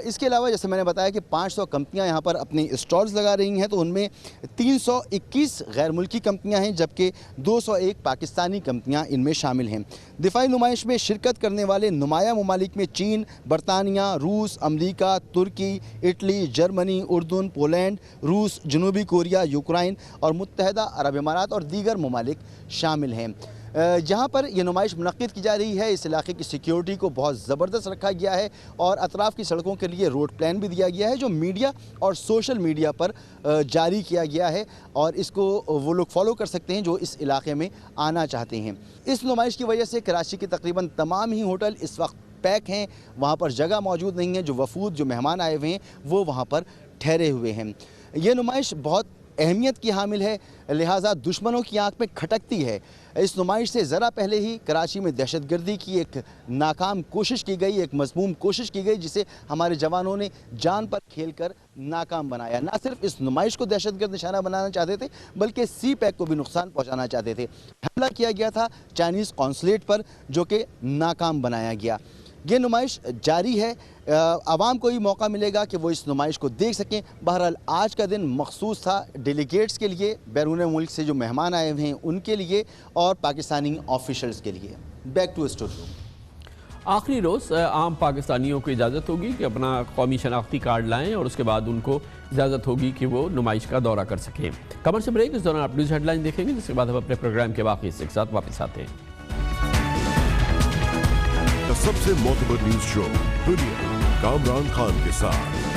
इसके अलावा जैसे मैंने बताया कि 500 कंपनियां यहाँ पर अपनी स्टॉल्स लगा रही हैं, तो उनमें 321 गैर मुल्की कंपनियां हैं, जबकि 201 पाकिस्तानी कंपनियां इनमें शामिल हैं। दिफाई नुमाइश में शिरकत करने वाले नुमाया ममालिक में चीन, बरतानिया, रूस, अमरीका, तुर्की, इटली, जर्मनी, उर्दून, पोलैंड, रूस, जनूबी कोरिया, यूक्रेन और मुत्तहदा अरब इमारात और दीगर ममालिक शामिल हैं। जहाँ पर यह नुमाइश मुनक़्क़िद की जा रही है, इस इलाके की सिक्योरिटी को बहुत ज़बरदस्त रखा गया है और अतराफ़ की सड़कों के लिए रोड प्लान भी दिया गया है, जो मीडिया और सोशल मीडिया पर जारी किया गया है, और इसको वो लोग फॉलो कर सकते हैं जो इस इलाके में आना चाहते हैं। इस नुमाइश की वजह से कराची के तकरीबन तमाम ही होटल इस वक्त पैक हैं, वहाँ पर जगह मौजूद नहीं है। जो वफूद, जो मेहमान आए हुए हैं, वो वहाँ पर ठहरे हुए हैं। ये नुमाइश बहुत अहमियत की हामिल है, लिहाजा दुश्मनों की आंख में खटकती है। इस नुमाइश से ज़रा पहले ही कराची में दहशतगर्दी की एक नाकाम कोशिश की गई, एक मज़मूम कोशिश की गई, जिसे हमारे जवानों ने जान पर खेलकर नाकाम बनाया। ना सिर्फ इस नुमाइश को दहशतगर्द निशाना बनाना चाहते थे, बल्कि सी पैक को भी नुकसान पहुँचाना चाहते थे। हमला किया गया था चाइनीज़ कॉन्सुलेट पर, जो कि नाकाम बनाया गया। ये नुमाइश जारी है, आवाम को भी मौका मिलेगा कि वो इस नुमाइश को देख सकें। बहरहाल आज का दिन मखसूस था डेलीगेट्स के लिए, बैरून मुल्क से जो मेहमान आए हुए हैं उनके लिए, और पाकिस्तानी ऑफिशल्स के लिए। Back to studio.
आखिरी रोज़ आम पाकिस्तानियों को इजाज़त होगी कि अपना कौमी शनाख्ती कार्ड लाएं और उसके बाद उनको इजाज़त होगी कि वो नुमाइश का दौरा कर सकें। कमर्शियल ब्रेक, इस दौरान आप न्यूज़ हेडलाइन देखेंगे, जिसके बाद हम अपने प्रोग्राम के बाकी हिस्से के साथ वापस आते हैं।
सबसे मोतबर न्यूज शो दुनिया, कामरान खान के साथ।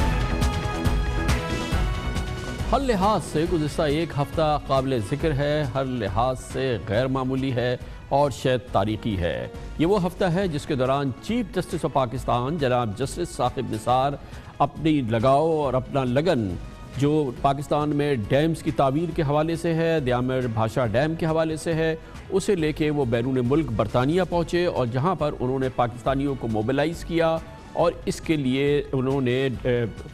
हर लिहाज से गुज़िश्ता एक हफ़्ता काबिल ज़िक्र है, हर लिहाज से गैर मामूली है और शायद तारीख़ी है। ये वो हफ़्ता है जिसके दौरान चीफ जस्टिस ऑफ पाकिस्तान जनाब जस्टिस साकिब निसार अपनी लगाव और अपना लगन जो पाकिस्तान में डैम्स की तामीर के हवाले से है, दयामर भाषा डैम के हवाले से है, उसे लेके वो बैरून मुल्क बरतानिया पहुँचे और जहाँ पर उन्होंने पाकिस्तानियों को मोबिलाइज़ किया और इसके लिए उन्होंने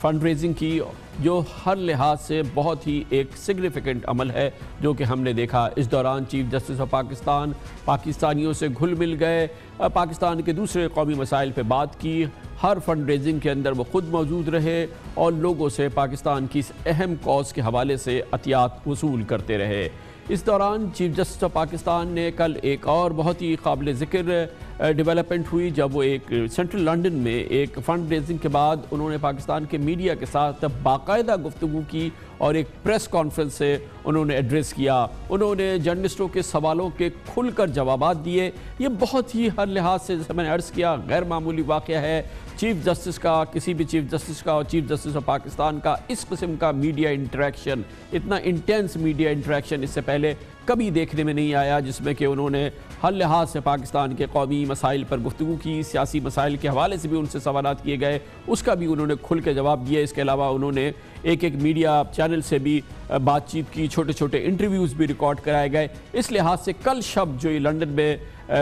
फ़ंड रेजिंग की, जो हर लिहाज से बहुत ही एक सिग्निफिकेंट अमल है जो कि हमने देखा। इस दौरान चीफ जस्टिस ऑफ पाकिस्तान पाकिस्तानियों से घुल मिल गए, पाकिस्तान के दूसरे कौमी मसाइल पे बात की, हर फंड रेजिंग के अंदर वो ख़ुद मौजूद रहे और लोगों से पाकिस्तान की इस अहम कॉज़ के हवाले से अतियात वसूल करते रहे। इस दौरान चीफ जस्टिस ऑफ पाकिस्तान ने कल एक और बहुत ही काबिल ज़िक्र डेवलपमेंट हुई जब वो एक सेंट्रल लंदन में एक फ़ंड रेजिंग के बाद उन्होंने पाकिस्तान के मीडिया के साथ बाकायदा गुफ्तगू की और एक प्रेस कॉन्फ्रेंस से उन्होंने एड्रेस किया। उन्होंने जर्नलिस्टों के सवालों के खुलकर जवाबात दिए। ये बहुत ही हर लिहाज से, जैसे मैंने अर्ज़ किया, गैर मामूली वाक़या है। चीफ जस्टिस का, किसी भी चीफ जस्टिस का और चीफ जस्टिस ऑफ पाकिस्तान का इस किस्म का मीडिया इंटरेक्शन, इतना इंटेंस मीडिया इंटरेक्शन इससे पहले कभी देखने में नहीं आया, जिसमें कि उन्होंने हर लिहाज से पाकिस्तान के कौमी मसाइल पर गुफ्तगू की, सियासी मसाइल के हवाले से भी उनसे सवालात किए गए, उसका भी उन्होंने खुल के जवाब दिया। इसके अलावा उन्होंने एक मीडिया चैनल से भी बातचीत की, छोटे छोटे इंटरव्यूज़ भी रिकॉर्ड कराए गए। इस लिहाज से कल शब जो ये लंदन में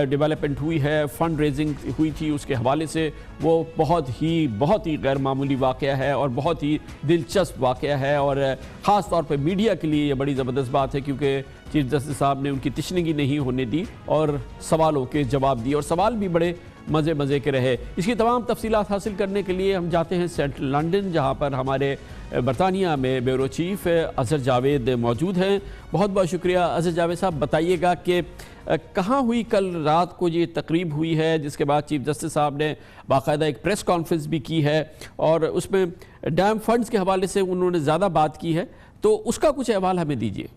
डेवलपमेंट हुई है, फ़ंड रेजिंग हुई थी, उसके हवाले से वो बहुत ही गैर मामूली वाक़या है और बहुत ही दिलचस्प वाक़या है और ख़ास तौर पर मीडिया के लिए ये बड़ी ज़बरदस्त बात है क्योंकि चीफ जस्टिस साहब ने उनकी तिश्नगी नहीं होने दी और सवालों के जवाब दिए और सवाल भी बड़े मज़े के रहे। इसकी तमाम तफसीलात हासिल करने के लिए हम जाते हैं सेंट्रल लंदन, जहाँ पर हमारे बरतानिया में ब्यूरो चीफ अज़हर जावेद मौजूद हैं। बहुत बहुत शुक्रिया अज़हर जावेद साहब। बताइएगा कि कहाँ हुई कल रात को ये तकरीब हुई है, जिसके बाद चीफ जस्टिस साहब ने बाकायदा एक प्रेस कॉन्फ्रेंस भी की है और उसमें डैम फंड्स के हवाले से उन्होंने ज़्यादा बात की है, तो उसका कुछ अहवाल हमें दीजिए।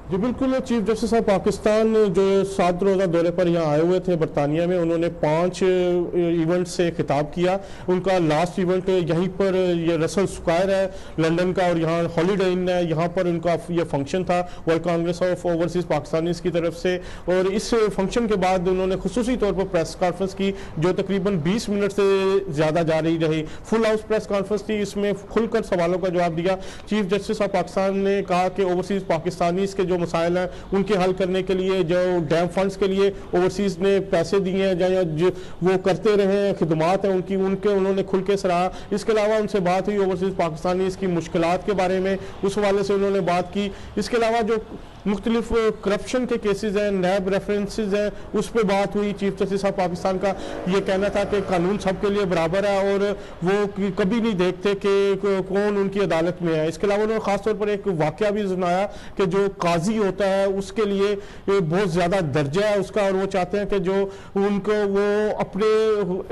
जी बिल्कुल, चीफ जस्टिस ऑफ पाकिस्तान जो 7 रोज़ा दौरे पर यहाँ आए हुए थे बरतानिया में, उन्होंने 5 इवेंट से खिताब किया। उनका लास्ट इवेंट यहीं पर ये रसल स्क्वायर है लंदन का और यहाँ हॉलीडे इन है, यहाँ पर उनका ये फंक्शन था world Congress of overseas Pakistanis की तरफ से। और इस फंक्शन के बाद उन्होंने खुसूसी तौर पर प्रेस कॉन्फ्रेंस की जो तकरीबन 20 मिनट से ज़्यादा जारी रही। फुल हाउस प्रेस कॉन्फ्रेंस थी, इसमें खुलकर सवालों का जवाब दिया। चीफ जस्टिस ऑफ पाकिस्तान ने कहा कि ओवरसीज़ पाकिस्तानीज के जो मसाइल हैं उनके हल करने के लिए जो डैम फंड्स के लिए ओवरसीज ने पैसे दिए हैं या जो वो करते रहे खिदमात हैं उनके उन्होंने खुल के सराहा। इसके अलावा उनसे बात हुई ओवरसीज पाकिस्तानी इसकी मुश्किलात के बारे में, उस हवाले से उन्होंने बात की। इसके अलावा जो मुख्तलिफ करप्शन के केसेस हैं, नैब रेफरेंसेज हैं, उस पर बात हुई। चीफ जस्टिस ऑफ पाकिस्तान का ये कहना था कि कानून सबके लिए बराबर है और वो कभी नहीं देखते कि कौन उनकी अदालत में है। इसके अलावा उन्होंने ख़ास तौर पर एक वाक़या भी सुनाया कि जो काजी होता है उसके लिए बहुत ज़्यादा दर्जा है उसका और वो चाहते हैं कि जो उनको वो अपने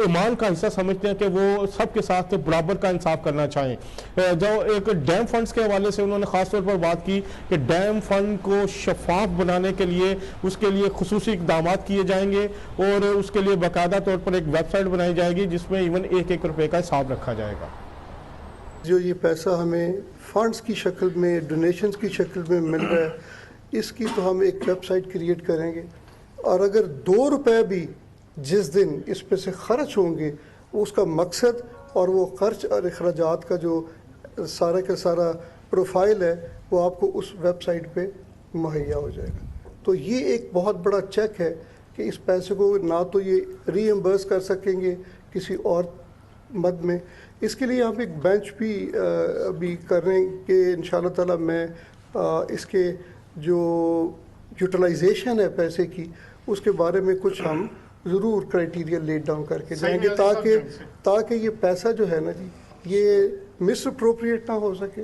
ईमान का हिस्सा समझते हैं कि वो सबके साथ बराबर का इंसाफ करना चाहें। जो एक डैम फंड्स के हवाले से उन्होंने ख़ास तौर पर बात की कि डैम फंड को शफाफ बनाने के लिए उसके लिए खुसूसी इक़दाम किए जाएंगे और उसके लिए बाकायदा तौर पर एक वेबसाइट बनाई जाएगी जिसमें इवन 1-1 रुपए का हिसाब रखा जाएगा।
जो ये पैसा हमें फंड्स की शक्ल में, डोनेशंस की शक्ल में मिल रहा है, इसकी तो हम एक वेबसाइट क्रिएट करेंगे और अगर 2 रुपए भी जिस दिन इस पे से खर्च होंगे उसका मकसद और वो खर्च और अखराजात का जो सारा का सारा प्रोफाइल है वो आपको उस वेबसाइट पे मुहैया हो जाएगा। तो ये एक बहुत बड़ा चेक है कि इस पैसे को ना तो ये रीइम्बर्स कर सकेंगे किसी और मद में। इसके लिए हम एक बेंच भी अभी करेंगे इंशाल्लाह ताला। मैं इसके जो यूटिलाइजेशन है पैसे की उसके बारे में कुछ हम ज़रूर क्राइटेरिया लेट डाउन करके जाएंगे ताकि ये पैसा जो है ना जी ये मिस अप्रोप्रिएट ना हो सके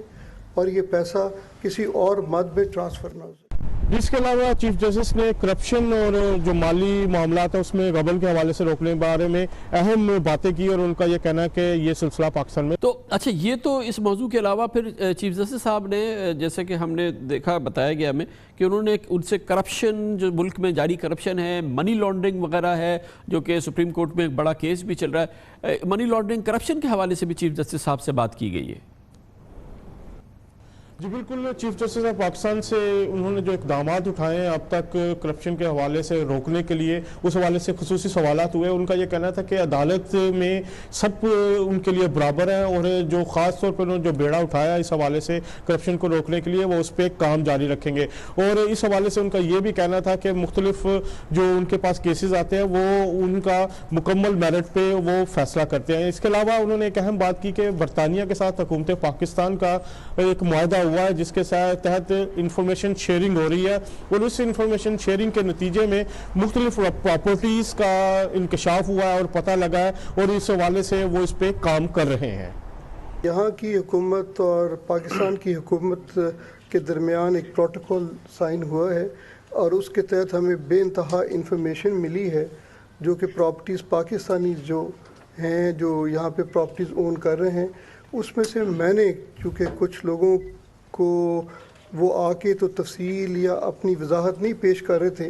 और ये पैसा किसी और मद में ट्रांसफ़र ना हो सके।
इसके अलावा चीफ जस्टिस ने करप्शन और जो माली मामलात है उसमें गबन के हवाले से रोकने के बारे में अहम बातें की और उनका ये कहना है कि ये सिलसिला पाकिस्तान में।
तो अच्छा, ये तो इस मौजू के अलावा फिर चीफ जस्टिस साहब ने, जैसे कि हमने देखा, बताया गया हमें कि उन्होंने उनसे करप्शन, जो मुल्क में जारी करप्शन है, मनी लॉन्ड्रिंग वगैरह है, जो कि सुप्रीम कोर्ट में एक बड़ा केस भी चल रहा है, मनी लॉन्ड्रिंग करप्शन के हवाले से भी चीफ जस्टिस साहब से बात की गई है।
जी बिल्कुल, चीफ जस्टिस ऑफ पाकिस्तान से उन्होंने जो इकदाम उठाए हैं अब तक करप्शन के हवाले से रोकने के लिए, उस हवाले से खुसूसी सवालात हुए। उनका ये कहना था कि अदालत में सब उनके लिए बराबर है और जो ख़ास तौर पर उन्होंने जो बेड़ा उठाया इस हवाले से करप्शन को रोकने के लिए, वो उस पर काम जारी रखेंगे। और इस हवाले से उनका ये भी कहना था कि मुख्तलिफ जो उनके पास केसेस आते हैं वो उनका मुकम्मल मेरिट पे वो फैसला करते हैं। इसके अलावा उन्होंने एक अहम बात की कि बरतानिया के साथ हुकूमत पाकिस्तान का एक मुआहदा हुआ है जिसके तहत इंफॉर्मेशन शेयरिंग हो रही है और उस इंफॉर्मेशन शेयरिंग के नतीजे में मुख्तलिफ प्रॉपर्टीज का इंकशाफ हुआ है और पता लगा है और इस हवाले से वो इस पे काम कर रहे हैं।
यहाँ की हुकूमत और पाकिस्तान की हुकूमत के दरमियान एक प्रोटोकॉल साइन हुआ है और उसके तहत हमें बेइंतहा इंफॉर्मेशन मिली है जो कि प्रॉपर्टीज़ पाकिस्तानी जो हैं, जो यहाँ पे प्रॉपर्टीज़ ओन कर रहे हैं, उसमें से मैंने, चूँकि कुछ लोगों को वो आके तो तफसील या अपनी वजाहत नहीं पेश कर रहे थे,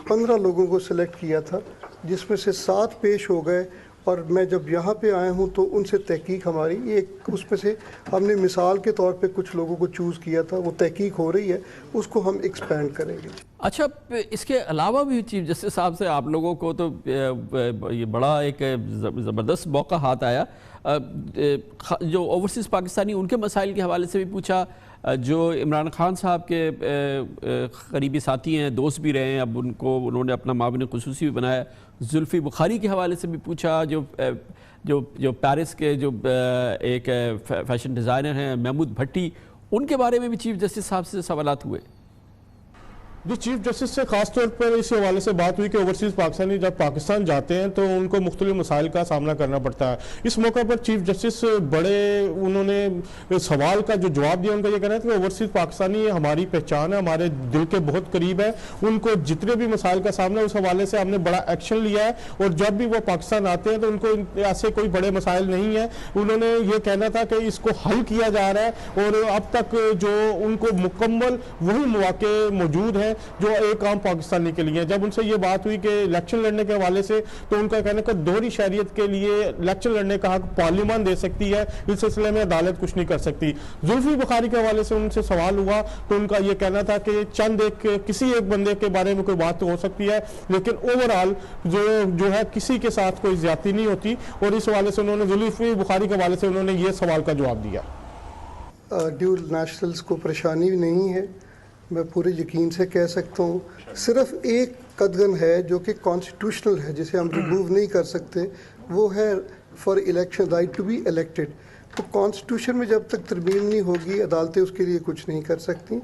15 लोगों को सिलेक्ट किया था जिसमें से 7 पेश हो गए और मैं जब यहाँ पे आया हूँ तो उनसे तहकीक हमारी एक, उसमें से हमने मिसाल के तौर पे कुछ लोगों को चूज़ किया था, वो तहकीक हो रही है, उसको हम एक्सपेंड करेंगे।
अच्छा, इसके अलावा भी चीफ जस्टिस साहब से आप लोगों को तो ये बड़ा एक ज़बरदस्त मौका हाथ आया, जो ओवरसीज़ पाकिस्तानी उनके मसाइल के हवाले से भी पूछा, जो इमरान खान साहब के करीबी साथी हैं, दोस्त भी रहे हैं, अब उन्होंने अपना माविन खुसूसी भी बनाया, जुल्फ़ी बुखारी के हवाले से भी पूछा, जो पेरिस के जो एक फैशन डिज़ाइनर हैं महमूद भट्टी, उनके बारे में भी चीफ जस्टिस साहब से सवालात हुए।
जी चीफ जस्टिस से खास तौर पर इस हवाले से बात हुई कि ओवरसीज़ पाकिस्तानी जब पाकिस्तान जाते हैं तो उनको मुख्तलिफ मसाइल का सामना करना पड़ता है। इस मौका पर चीफ जस्टिस बड़े उन्होंने सवाल का जो जवाब दिया, उनका ये कहना है कि ओवरसीज़ पाकिस्तानी हमारी पहचान है, हमारे दिल के बहुत करीब है, उनको जितने भी मसाइल का सामना उस हवाले से हमने बड़ा एक्शन लिया है और जब भी वो पाकिस्तान आते हैं तो उनको ऐसे कोई बड़े मसाइल नहीं है। उन्होंने ये कहना था कि इसको हल किया जा रहा है और अब तक जो उनको मुकम्मल वही मौके मौजूद हैं जो एक आम पाकिस्तानी के लिए। जब उनसे ये बात हुई कि इलेक्शन लड़ने के हवाले से, तो उनका कहना कि दोहरी शहरियत के लिए इलेक्शन लड़ने का हक पार्लियामान दे सकती है, इस सिलसिले में अदालत कुछ नहीं कर सकती। जुल्फ़ी बुखारी के हवाले से उनसे सवाल हुआ तो उनका ये कहना था कि चंद किसी एक बंदे के बारे में कोई बात तो हो सकती है लेकिन ओवरऑल जो है किसी के साथ कोई ज्यादती नहीं होती और इस हवाले से उन्होंने जुल्फ़ी बुखारी के हवाले से उन्होंने ये सवाल का जवाब दिया।
ड्यूल नेशनल्स को परेशानी नहीं है, मैं पूरे यकीन से कह सकता हूँ। सिर्फ एक कदगन है जो कि कॉन्स्टिट्यूशनल है, जिसे हम रिमूव नहीं कर सकते, वो है for election right to be elected. तो कॉन्स्टिट्यूशन में जब तक तरमीम नहीं होगी अदालतें उसके लिए कुछ नहीं कर सकती।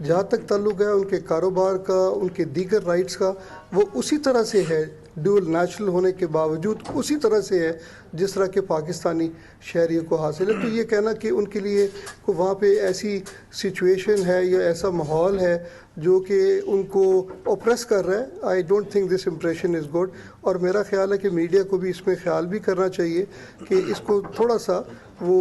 जहाँ तक ताल्लुक़ है उनके कारोबार का, उनके दीगर राइट्स का, वो उसी तरह से है, ड्यूल नेशनल होने के बावजूद उसी तरह से है जिस तरह के पाकिस्तानी शहरियों को हासिल है। तो ये कहना कि उनके लिए को वहाँ पे ऐसी सिचुएशन है या ऐसा माहौल है जो कि उनको ओप्रेस कर रहा है, I don't think this impression is good. और मेरा ख्याल है कि मीडिया को भी इसमें ख्याल भी करना चाहिए कि इसको थोड़ा सा वो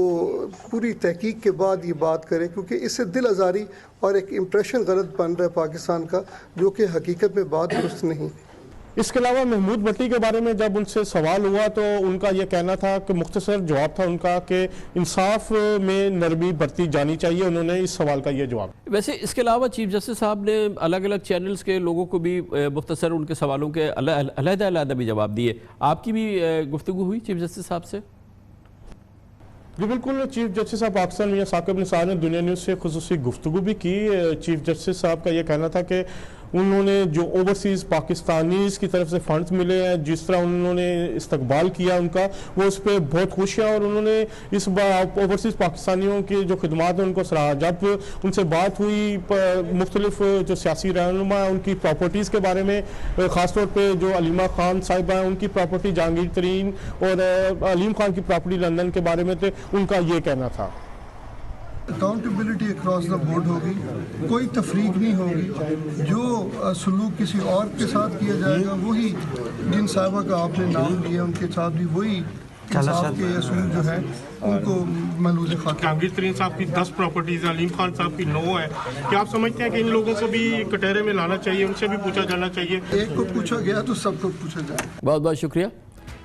पूरी तहकीक के बाद ये बात करें, क्योंकि इससे दिल आज़ारी और एक इम्प्रेशन गलत बन रहा है पाकिस्तान का, जो कि हकीकत में बात दुरुस्त नहीं।
इसके अलावा महमूद भट्टी के बारे में जब उनसे सवाल हुआ तो उनका यह कहना था कि मुख्तसर जवाब था उनका कि इंसाफ में नरमी बरती जानी चाहिए। उन्होंने इस सवाल का ये जवाब।
वैसे इसके अलावा चीफ जस्टिस साहब ने अलग अलग चैनल्स के लोगों को भी मुख्तसर उनके सवालों के अलग-अलग भी जवाब दिए। आपकी भी गुफ्तगू हुई चीफ जस्टिस साहब से?
जी बिल्कुल, चीफ जस्टिस साहब पाकिस्तान मियां साकिब निसार ने दुनिया न्यूज़ से खुसूसी गुफ्तगू भी की। चीफ जस्टिस साहब का यह कहना था कि उन्होंने जो ओवरसीज़ पाकिस्तानीज़ की तरफ से फंड्स मिले हैं, जिस तरह उन्होंने इस्तकबाल किया उनका, वो उस पर बहुत खुश हैं और उन्होंने इस बार ओवरसीज़ पाकिस्तानियों की जो खिदमात हैं उनको सराहा। जब उनसे बात हुई मुख्तलिफ जो सियासी रहनुमा हैं उनकी प्रॉपर्टीज़ के बारे में, ख़ास तौर पर जो अलीमा खान साहिबा हैं उनकी प्रॉपर्टी जहांगीर तरीन और अलीम खान की प्रॉपर्टी लंदन के बारे में थे, उनका ये कहना था।
अकाउंटेबिलिटी अक्रॉस द बोर्ड होगी, कोई तफरीक नहीं होगी। जो सलूक किसी और के साथ किया जाएगा वही, जिन साहबा का आपने नाम लिया उनके साथ भी वही इंसाफ के असूल जो है उनको महलूज खातिर।
आलमगीर तरीन साहब की 10 प्रॉपर्टीज, अलीम खान साहब की 9 है। क्या आप समझते हैं कि इन लोगों को भी कटहरे में लाना चाहिए, उनसे भी पूछा जाना चाहिए?
एक को पूछा गया तो सबको पूछा जाए।
बहुत बहुत शुक्रिया।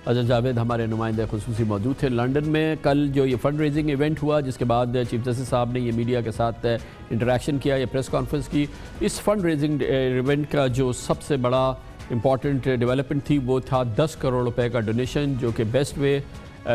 अजय जावेद हमारे नुमाइंदे खुसूसी मौजूद थे लंदन में। कल जो ये फंड रेजिंग इवेंट हुआ जिसके बाद चीफ जस्टिस साहब ने ये मीडिया के साथ इंटरेक्शन किया, ये प्रेस कॉन्फ्रेंस की, इस फंड रेजिंग इवेंट का जो सबसे बड़ा इम्पॉर्टेंट डेवलपमेंट थी वो था 10 करोड़ रुपए का डोनेशन जो कि बेस्ट वे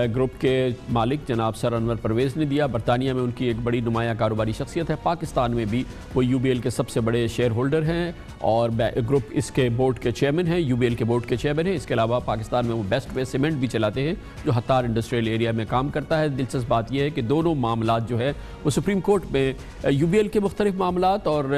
ग्रुप के मालिक जनाब सर अनवर परवेज़ ने दिया। बरतानिया में उनकी एक बड़ी नुमाया कारोबारी शख्सियत है, पाकिस्तान में भी वो UBL के सबसे बड़े शेयर होल्डर हैं और ग्रुप इसके बोर्ड के चेयरमैन हैं, UBL के बोर्ड के चेयरमैन हैं। इसके अलावा पाकिस्तान में वो बेस्ट वे सीमेंट भी चलाते हैं जो हत्तार इंडस्ट्रियल एरिया में काम करता है। दिलचस्प बात यह है कि दोनों मामलात जो है वो सुप्रीम कोर्ट में UBL के मुख्तलिफ मामलात और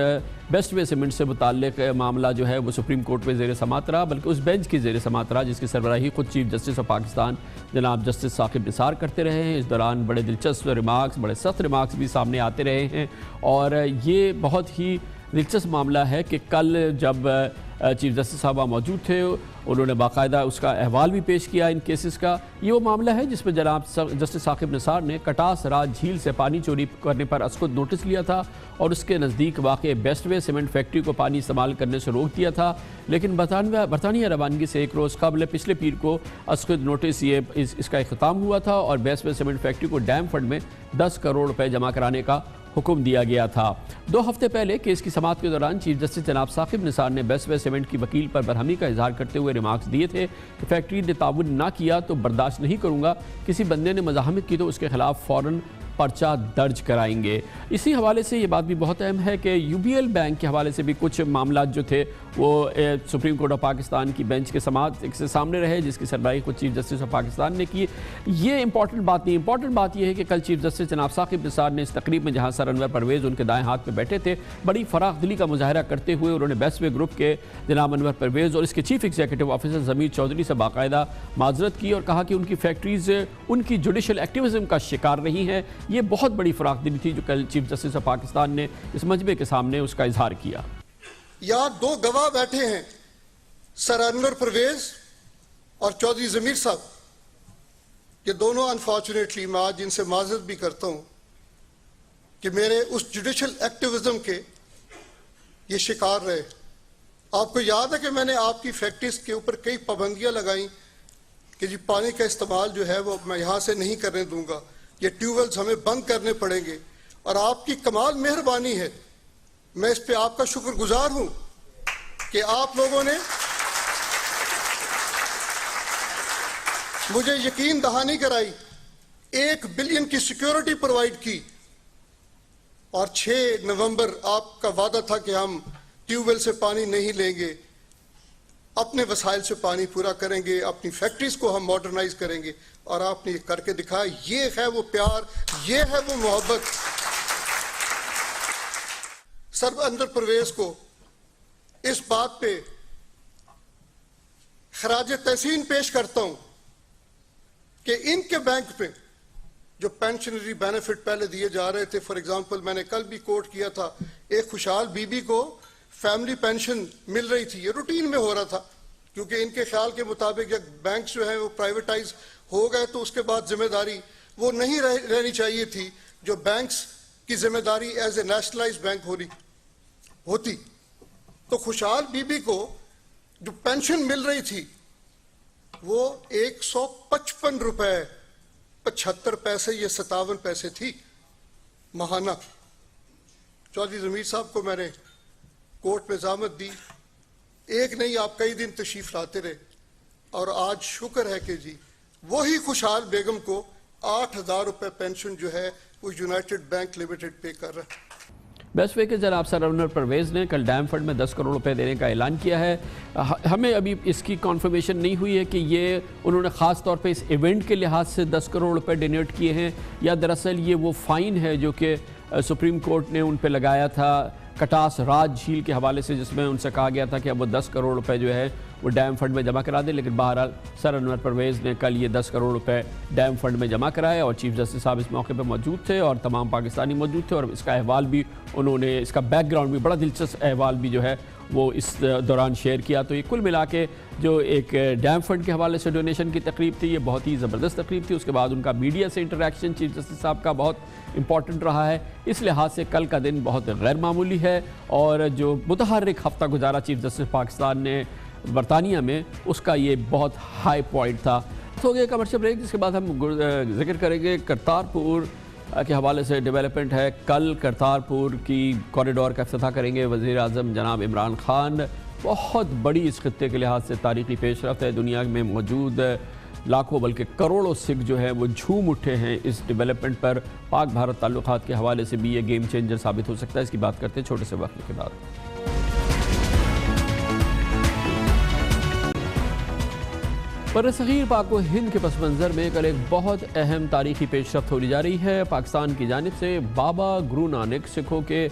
बेस्ट वे सीमेंट से मुताल्लिक मामला जो है वो सुप्रीम कोर्ट में ज़ेर समात रहा, बल्कि उस बेंच की ज़ेर समात रहा जिसकी सरबराही खुद चीफ जस्टिस ऑफ पाकिस्तान जनाब जस्टिस साकिब निसार करते रहे हैं। इस दौरान बड़े दिलचस्प रिमार्क्स, बड़े सख्त रिमार्क्स भी सामने आते रहे हैं और ये बहुत ही दिलचस्प मामला है कि कल जब चीफ जस्टिस साहब मौजूद थे उन्होंने बाकायदा उसका अहवाल भी पेश किया इन केसेस का। ये वो मामला है जिसमें जनाब जस्टिस साकिब निसार ने कटास राज झील से पानी चोरी करने पर असकुद नोटिस लिया था और उसके नज़दीक वाक़ बेस्ट वे सीमेंट फैक्ट्री को पानी इस्तेमाल करने से रोक दिया था, लेकिन बरतानिया रवानगी से एक रोज़ कबल पिछले पीर को असकुद नोटिस इसका अख्ताम हुआ था और बेस्ट वे सीमेंट फैक्ट्री को डैम फंड में 10 करोड़ रुपये जमा कराने का हुक्म दिया गया था। 2 हफ्ते पहले केस की समाअत के दौरान चीफ जस्टिस जनाब साकिब निसार ने बेस्ट वे सीमेंट की वकील पर बरहमी का इजहार करते हुए रिमार्क्स दिए थे कि फैक्ट्री ने ताउन ना किया तो बर्दाश्त नहीं करूंगा, किसी बंदे ने मज़ाहमत की तो उसके खिलाफ फ़ौरन पर्चा दर्ज कराएंगे। इसी हवाले से ये बात भी बहुत अहम है कि UBL बैंक के हवाले से भी कुछ मामला जो थे वो सुप्रीम कोर्ट ऑफ पाकिस्तान की बेंच के समाअत से सामने रहे जिसकी सरबराही खुद चीफ जस्टिस ऑफ पाकिस्तान ने की। ये इंपॉर्टेंट बात नहीं, इंपॉर्टेंट बात यह है कि कल चीफ जस्टिस जनाब साकिब निसार ने इस तकरीब में जहाँ सर अनवर परवेज़ उनके दाएं हाथ में बैठे थे, बड़ी फराख दिली का मुजाहरा करते हुए उन्होंने बेस्ट वे ग्रुप के जनाब अनवर परवेज़ और इसके चीफ एग्जीक्यूटिव ऑफिसर ज़मीर चौधरी से बाकायदा माजरत की और कहा कि उनकी फैक्ट्रीज़ उनकी जुडिशल एक्टिविज़म का शिकार रही हैं। ये बहुत बड़ी फराख दिली थी जो कल चीफ जस्टिस ऑफ पाकिस्तान ने इस मजमे के सामने उसका इजहार किया।
यहाँ 2 गवाह बैठे हैं, सर अनवर परवेज और चौधरी जमीर साहब। ये दोनों अनफॉर्चुनेटली मैं आज इनसे माजरत भी करता हूं कि मेरे उस जुडिशल एक्टिविज्म के ये शिकार रहे। आपको याद है कि मैंने आपकी फैक्ट्रीज के ऊपर कई पाबंदियां लगाई कि जी पानी का इस्तेमाल जो है वो मैं यहां से नहीं करने दूंगा, ये ट्यूबवेल्स हमें बंद करने पड़ेंगे और आपकी कमाल मेहरबानी है, मैं इस पे आपका शुक्रगुजार हूं कि आप लोगों ने मुझे यकीन दहानी कराई, 1 बिलियन की सिक्योरिटी प्रोवाइड की और 6 नवंबर आपका वादा था कि हम ट्यूबवेल से पानी नहीं लेंगे, अपने वसाइल से पानी पूरा करेंगे, अपनी फैक्ट्रीज को हम मॉडर्नाइज करेंगे और आपने ये करके दिखाया। ये है वो प्यार, ये है वो मोहब्बत। सर अनवर परवेज को इस बात पे खराज तहसीन पेश करता हूं कि इनके बैंक पे जो पेंशनरी बेनिफिट पहले दिए जा रहे थे, फॉर एग्जांपल मैंने कल भी कोट किया था, एक खुशहाल बीबी को फैमिली पेंशन मिल रही थी, ये रूटीन में हो रहा था क्योंकि इनके ख्याल के मुताबिक जब बैंक जो है वो प्राइवेटाइज हो गए तो उसके बाद जिम्मेदारी वो नहीं रहनी चाहिए थी जो बैंक्स की जिम्मेदारी एज ए नेशनलाइज्ड बैंक होती। तो खुशहाल बीबी को जो पेंशन मिल रही थी वो 155 रुपए 75 पैसे ये 57 पैसे थी माहाना। चौधरी जमीर साहब को मैंने कोर्ट में ज़ामत दी, एक नहीं आप कई दिन तशरीफ लाते रहे और आज शुक्र है कि जी वही खुशहाल बेगम को 8,000 रुपए पेंशन जो है वो यूनाइटेड बैंक लिमिटेड पे कर रहा है।
बेस्ट वे के जनाब सर अनवर परवेज़ ने कल डैम फंड में 10 करोड़ रुपए देने का ऐलान किया है। हमें अभी इसकी कॉन्फर्मेशन नहीं हुई है कि ये उन्होंने ख़ास तौर पे इस इवेंट के लिहाज से 10 करोड़ रुपए डोनेट किए हैं या दरअसल ये वो फ़ाइन है जो कि सुप्रीम कोर्ट ने उन पे लगाया था कटास राज झील के हवाले से, जिसमें उनसे कहा गया था कि अब वो 10 करोड़ रुपए जो है वो डैम फंड में जमा करा दें, लेकिन बहरहाल सर अनवर परवेज़ ने कल ये 10 करोड़ रुपए डैम फंड में जमा कराए और चीफ जस्टिस साहब इस मौके पर मौजूद थे और तमाम पाकिस्तानी मौजूद थे और इसका अहवाल भी उन्होंने, इसका बैकग्राउंड भी, बड़ा दिलचस्प अहवाल भी जो है वो इस दौरान शेयर किया। तो ये कुल मिला के जो एक डैम फंड के हवाले से डोनेशन की तकरीब थी, ये बहुत ही ज़बरदस्त तकरीब थी। उसके बाद उनका मीडिया से इंटरेक्शन चीफ जस्टिस साहब का बहुत इंपॉर्टेंट रहा है। इस लिहाज से कल का दिन बहुत गैर मामूली है और जो मुतहर्रिक हफ्ता गुजारा चीफ जस्टिस पाकिस्तान ने बरतानिया में, उसका ये बहुत हाई पॉइंट था। तो हो गया कमर्शियल ब्रेक, जिसके बाद हम जिक्र करेंगे करतारपुर के हवाले से डेवलपमेंट है। कल करतारपुर की कॉरिडोर का इफ्तिताह करेंगे वज़ीर आज़म जनाब इमरान खान। बहुत बड़ी इस खत्ते के लिहाज से तारीख़ी पेशरफ्त है। दुनिया में मौजूद लाखों बल्कि करोड़ों सिख जो है वो झूम उठे हैं इस डेवलपमेंट पर। पाक भारत ताल्लुकात के हवाले से भी ये गेम चेंजर साबित हो सकता है। इसकी बात करते हैं छोटे से वक्त के बाद। बरसग़ीर पाक व हिंद के पस मंज़र में कल एक बहुत अहम तारीख़ी पेशरफ्त होने जा रही है। पाकिस्तान की जानिब से बाबा गुरु नानक सिखों के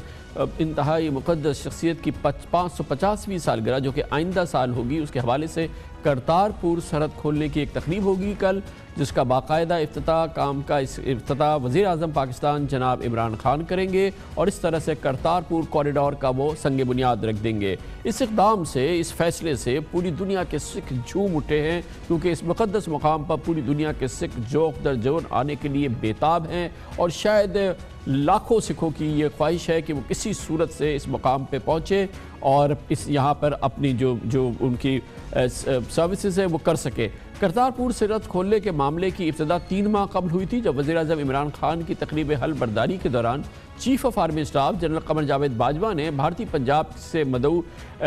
इंतहाई मुक़द्दस शख्सियत की 550वीं सालगिरह जो कि आइंदा साल होगी, उसके हवाले से करतारपुर सरहद खोलने की एक तकरीब होगी कल, जिसका बाकायदा इफ्तिताह काम का इफ्तिताह वज़ीर आज़म पाकिस्तान जनाब इमरान खान करेंगे और इस तरह से करतारपुर कॉरिडोर का वो संग बुनियाद रख देंगे। इस इक़दाम से, इस फैसले से पूरी दुनिया के सिख झूम उठे हैं, क्योंकि इस मुक़द्दस मकाम पर पूरी दुनिया के सिख जोक दर जोन आने के लिए बेताब हैं और शायद लाखों सिखों की ये ख्वाहिश है कि वो किसी सूरत से इस मकाम पे पहुँचे और इस यहाँ पर अपनी जो उनकी सर्विसेज है वो कर सके। करतारपुर सरहद खोलने के मामले की इब्तिदा 3 माह कबल हुई थी, जब वज़ीर आज़म इमरान खान की तकरीब हल बर्दारी के दौरान chief of army staff general Qamar Javed Bajwa ने भारतीय पंजाब से मदऊ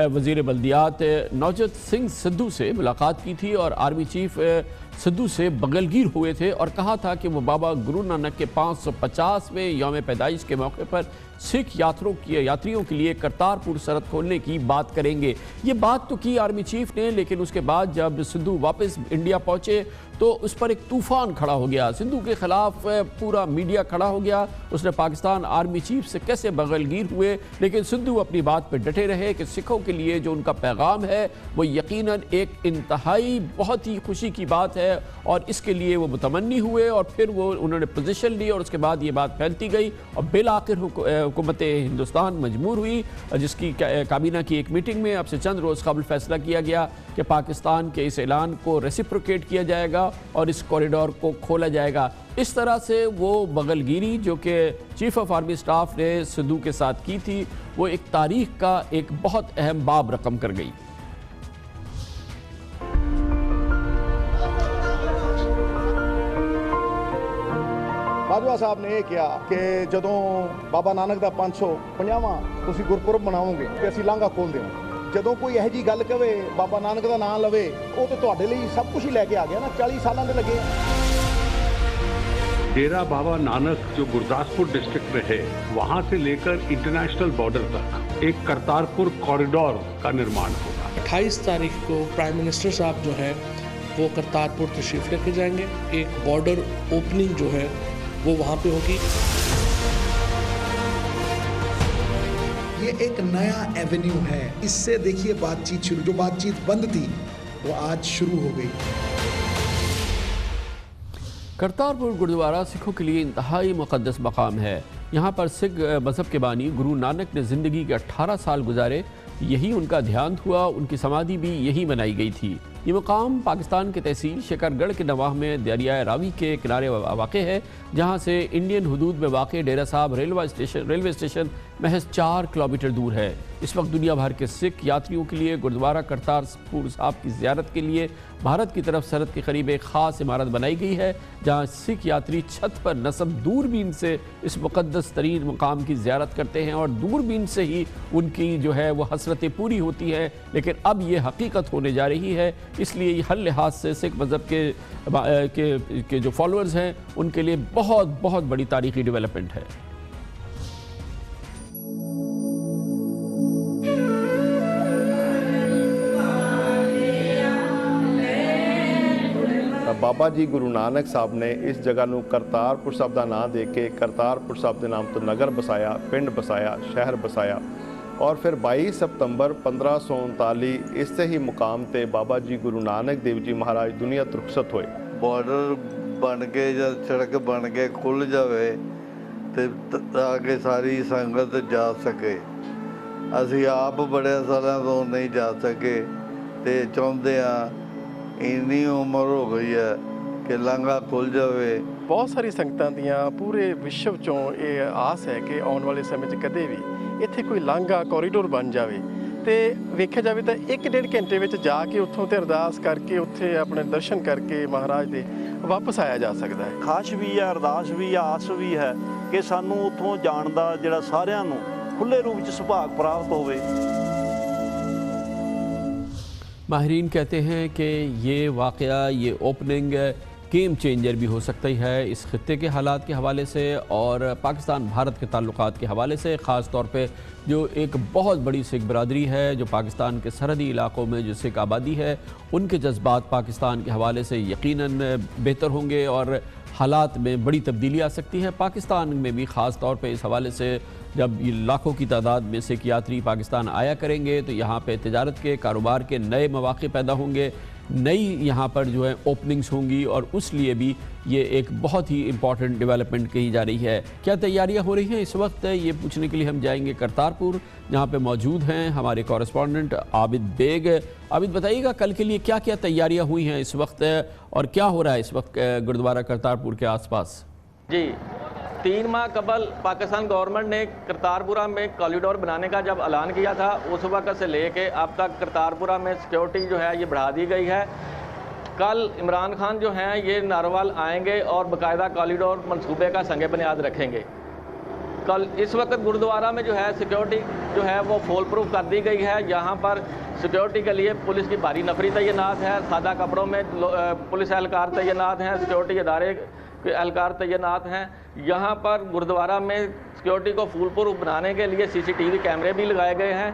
वज़ीर बल्दियात नौजत सिंह सिद्धू से मुलाकात की थी और आर्मी चीफ सिद्धू से बगलगीर हुए थे और कहा था कि वो बाबा गुरु नानक के 550वें यौम पैदाइश के मौके पर सिख यात्रियों के लिए करतारपुर सरहद खोलने की बात करेंगे। ये बात तो की आर्मी चीफ ने, लेकिन उसके बाद जब सिद्धू वापस इंडिया पहुंचे तो उस पर एक तूफ़ान खड़ा हो गया। सिद्धू के ख़िलाफ़ पूरा मीडिया खड़ा हो गया। उसने पाकिस्तान आर्मी चीफ से कैसे बगलगीर हुए, लेकिन सिद्धू अपनी बात पर डटे रहे कि सिखों के लिए जो उनका पैगाम है वो यकीनन एक इंतहाई बहुत ही खुशी की बात है और इसके लिए वो मुतमन्नी हुए और फिर वो उन्होंने पोजीशन ली और उसके बाद ये बात फैलती गई और बिल आखिर हुकूमत हिंदुस्तान मजबूर हुई, जिसकी काबीना की एक मीटिंग में अब से चंद रोज़ कबल फैसला किया गया कि पाकिस्तान के इस ऐलान को रेसिप्रोकेट किया जाएगा और इस कॉरिडोर को खोला जाएगा। इस तरह से वो बगलगिरी जो कि चीफ ऑफ आर्मी स्टाफ ने सिद्धू के साथ की थी, वो एक तारीख का एक बहुत अहम बाब रकम कर गई।
बाजवा साहब ने यह किया कि जदों बाबा नानक का 550वां तुसीं गुरपुरब मनाओगे तो असीं लांघा खोल देवांगे। ਜਦੋਂ ਕੋਈ ਇਹੋ ਜੀ ਗੱਲ ਕਵੇ ਬਾਬਾ ਨਾਨਕ ਦਾ ਨਾਮ ਲਵੇ, ਉਹ ਤੇ ਤੁਹਾਡੇ ਲਈ ਸਭ ਕੁਝ ਹੀ ਲੈ ਕੇ ਆ ਗਿਆ ਨਾ। 40 ਸਾਲਾਂ ਦੇ ਲੱਗੇ।
डेरा बाबा नानक जो गुरदासपुर डिस्ट्रिक्ट में है, वहां से लेकर इंटरनेशनल बॉर्डर तक एक करतारपुर कॉरिडोर का निर्माण होगा।
28 तारीख को प्राइम मिनिस्टर साहब जो है वो करतारपुर तशरीफ लेके जाएंगे। एक बॉर्डर ओपनिंग जो है वो वहाँ पे होगी।
ये एक नया एवेन्यू है, इससे देखिए बातचीत शुरू, जो बातचीत बंद थी वो आज शुरू हो गई।
करतारपुर गुरुद्वारा सिखों के लिए इंतहाई मुक़द्दस मकाम है। यहाँ पर सिख मज़हब के बानी गुरु नानक ने ज़िंदगी के 18 साल गुजारे, यही उनका ध्यान हुआ, उनकी समाधि भी यही बनाई गई थी। ये मकाम पाकिस्तान के तहसील शिकरगढ़ के नवाह में दरिया रावी के किनारे वाक़े है, जहाँ से इंडियन हुदूद में वाक़े डेरा साहब रेलवे स्टेशन महज 4 किलोमीटर दूर है। इस वक्त दुनिया भर के सिख यात्रियों के लिए गुरुद्वारा करतारपुर साहब की ज़ियारत के लिए भारत की तरफ सरहद के करीब एक ख़ास इमारत बनाई गई है, जहाँ सिख यात्री छत पर नस्ब दूरबीन से इस मुक़द्दस तरीन मकाम की ज़ियारत करते हैं और दूरबीन से ही उनकी जो है वो हसरतें पूरी होती हैं। लेकिन अब ये हकीकत होने जा रही है, इसलिए हर लिहाज से सिख मज़हब के जो फॉलोअर्स हैं उनके लिए बहुत बहुत बड़ी तारीख़ी डेवलपमेंट है।
बाबा जी गुरु नानक साहब ने इस जगह ਨੂੰ करतारपुर साहब का नाम दे के करतारपुर साहब के नाम तो नगर बसाया, पिंड बसाया, शहर बसाया और फिर 22 सितंबर 1539 इससे ही मुकाम ते बाबा जी गुरु नानक देव जी महाराज दुनिया तो रुखसत होए।
बॉर्डर बन के या सड़क बन के खुल जाए तो ताकि सारी संगत जा सके। असी आप बड़े सालों तो नहीं जा सके तो चाहते हैं इन्नी उम्र हो गई है कि लांघा खुल जाए।
बहुत सारी संगतां दियां पूरे विश्व चों ये आस है कि आने वाले समय च कदे भी इत्थे कोई लांघा कॉरीडोर बन जाए तो वेख्या जाए तो 1-1.5 घंटे में जाके उत्थों ते अरदास करके उत्थे अपने दर्शन करके महाराज दे वापस आया जा सकता है।
खाश भी है, अरदास भी है, आस भी है कि सानू उत्थों जाण दा जिहड़ा सारिआं नूं खुले रूप च सुभाग प्राप्त होवे।
माहिरीन कहते हैं कि ये वाक़या, ये ओपनिंग गेम चेंजर भी हो सकती है इस खत्ते के हालात के हवाले से और पाकिस्तान भारत के ताल्लुकात के हवाले से। ख़ास तौर पे जो एक बहुत बड़ी सिख बरादरी है जो पाकिस्तान के सरहदी इलाक़ों में जो सिख आबादी है, उनके जज्बात पाकिस्तान के हवाले से यकीनन बेहतर होंगे और हालात में बड़ी तब्दीली आ सकती है। पाकिस्तान में भी ख़ास तौर पे इस हवाले से जब ये लाखों की तादाद में सिख यात्री पाकिस्तान आया करेंगे तो यहाँ पे तिजारत के, कारोबार के नए मौक़े पैदा होंगे, नई यहाँ पर जो है ओपनिंग्स होंगी और उस लिए भी ये एक बहुत ही इम्पॉर्टेंट डेवलपमेंट कही जा रही है। क्या तैयारियाँ हो रही हैं इस वक्त, ये पूछने के लिए हम जाएंगे करतारपुर, जहाँ पे मौजूद हैं हमारे कॉरेस्पॉन्डेंट आबिद बेग। आबिद, बताइएगा कल के लिए क्या क्या तैयारियाँ हुई हैं इस वक्त और क्या हो रहा है इस वक्त गुरुद्वारा करतारपुर के आसपास?
जी, 3 माह कबल पाकिस्तान गवर्नमेंट ने करतारपुरा में कॉरिडोर बनाने का जब ऐलान किया था उस वक्त से लेके अब तक करतारपुरा में सिक्योरिटी जो है ये बढ़ा दी गई है। कल इमरान खान जो हैं ये नारोवाल आएंगे और बाकायदा कॉरिडोर मंसूबे का संग बुनियाद रखेंगे। कल इस वक्त गुरुद्वारा में जो है सिक्योरिटी जो है वो फुल प्रूफ कर दी गई है। यहाँ पर सिक्योरिटी के लिए पुलिस की भारी नफरी तैनात है, सादा कपड़ों में पुलिस एहलकार तैनात हैं, सिक्योरिटी इदारे के एहलकार तैनात हैं। यहाँ पर गुरुद्वारा में सिक्योरिटी को फुल प्रूफ बनाने के लिए CCTV कैमरे भी लगाए गए हैं।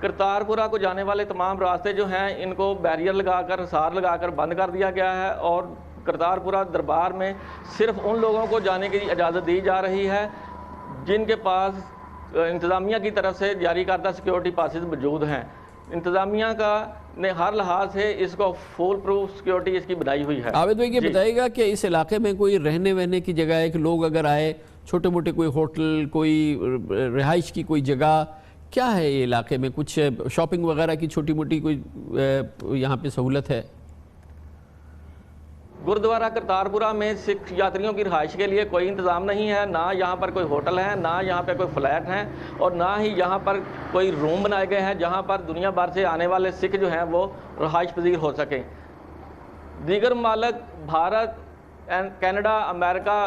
करतारपुरा को जाने वाले तमाम रास्ते जो हैं इनको बैरियर लगाकर, सार लगाकर बंद कर दिया गया है और करतारपुरा दरबार में सिर्फ उन लोगों को जाने की इजाज़त दी जा रही है जिनके पास इंतज़ामिया की तरफ से जारी करदा सिक्योरिटी पासेस मौजूद हैं। इंतज़ामिया का ने हर लिहाज से इसको फुल प्रूफ सिक्योरिटी इसकी बनाई हुई है।
आबिद भाई, ये बताइएगा कि इस इलाके में कोई रहने वहने की जगह है कि लोग अगर आए, छोटे मोटे कोई होटल, कोई रिहाइश की कोई जगह क्या है ये इलाके में? कुछ शॉपिंग वगैरह की छोटी मोटी कोई यहाँ पे सहूलत है?
गुरुद्वारा करतारपुरा में सिख यात्रियों की रिहाइश के लिए कोई इंतज़ाम नहीं है, ना यहाँ पर कोई होटल है, ना यहाँ पर कोई फ्लैट हैं और ना ही यहाँ पर कोई रूम बनाए गए हैं जहाँ पर दुनिया भर से आने वाले सिख जो हैं वो रिहाइश पजीर हो सकें। दीगर मालिक भारत, कनाडा, अमेरिका,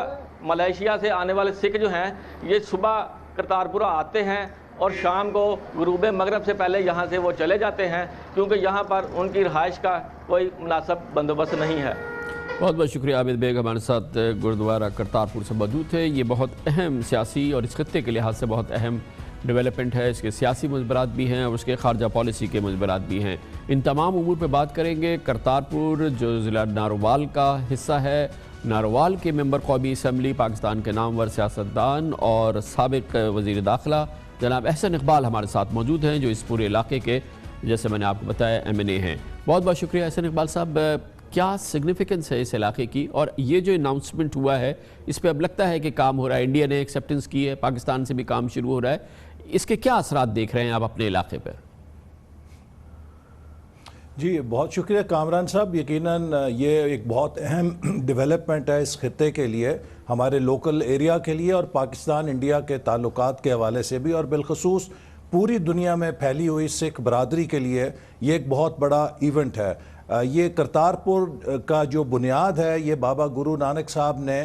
मलेशिया से आने वाले सिख जो हैं ये सुबह करतारपुरा आते हैं और शाम को गुरूब मगरब से पहले यहाँ से वो चले जाते हैं क्योंकि यहाँ पर उनकी रिहाइश का कोई मुनासिब बंदोबस्त नहीं है।
बहुत बहुत शुक्रिया आबिद बेग, हमारे साथ गुरुद्वारा करतारपुर से मौजूद थे। ये बहुत अहम सियासी और इस खत्ते के लिहाज से बहुत अहम डेवलपमेंट है। इसके सियासी मुज़बरात भी हैं और उसके खारजा पॉलिसी के मुज़बरात भी हैं। इन तमाम उमूर पर बात करेंगे। करतारपुर जो ज़िला नारोवाल का हिस्सा है, नारोवाल के मेंबर कौमी असम्बली, पाकिस्तान के नामवर सियासतदान और साबिक वज़ीर दाखिला जनाब अहसन इकबाल हमारे साथ मौजूद हैं जो इस पूरे इलाके के, जैसे मैंने आपको बताया, MNA हैं। बहुत बहुत शुक्रिया अहसन इकबाल साहब। क्या सिग्निफिकेंस है इस इलाके की और ये जो अनाउंसमेंट हुआ है इस पर अब लगता है कि काम हो रहा है, इंडिया ने एक्सेप्टेंस की है, पाकिस्तान से भी काम शुरू हो रहा है, इसके क्या असरात देख रहे हैं आप अपने इलाके पर?
जी बहुत शुक्रिया कामरान साहब। यकीनन ये एक बहुत अहम डेवलपमेंट है इस खत्ते के लिए, हमारे लोकल एरिया के लिए और पाकिस्तान इंडिया के ताल्लुकात के हवाले से भी और बिलखसूस पूरी दुनिया में फैली हुई सिख बरादरी के लिए ये एक बहुत बड़ा इवेंट है। ये करतारपुर का जो बुनियाद है ये बाबा गुरु नानक साहब ने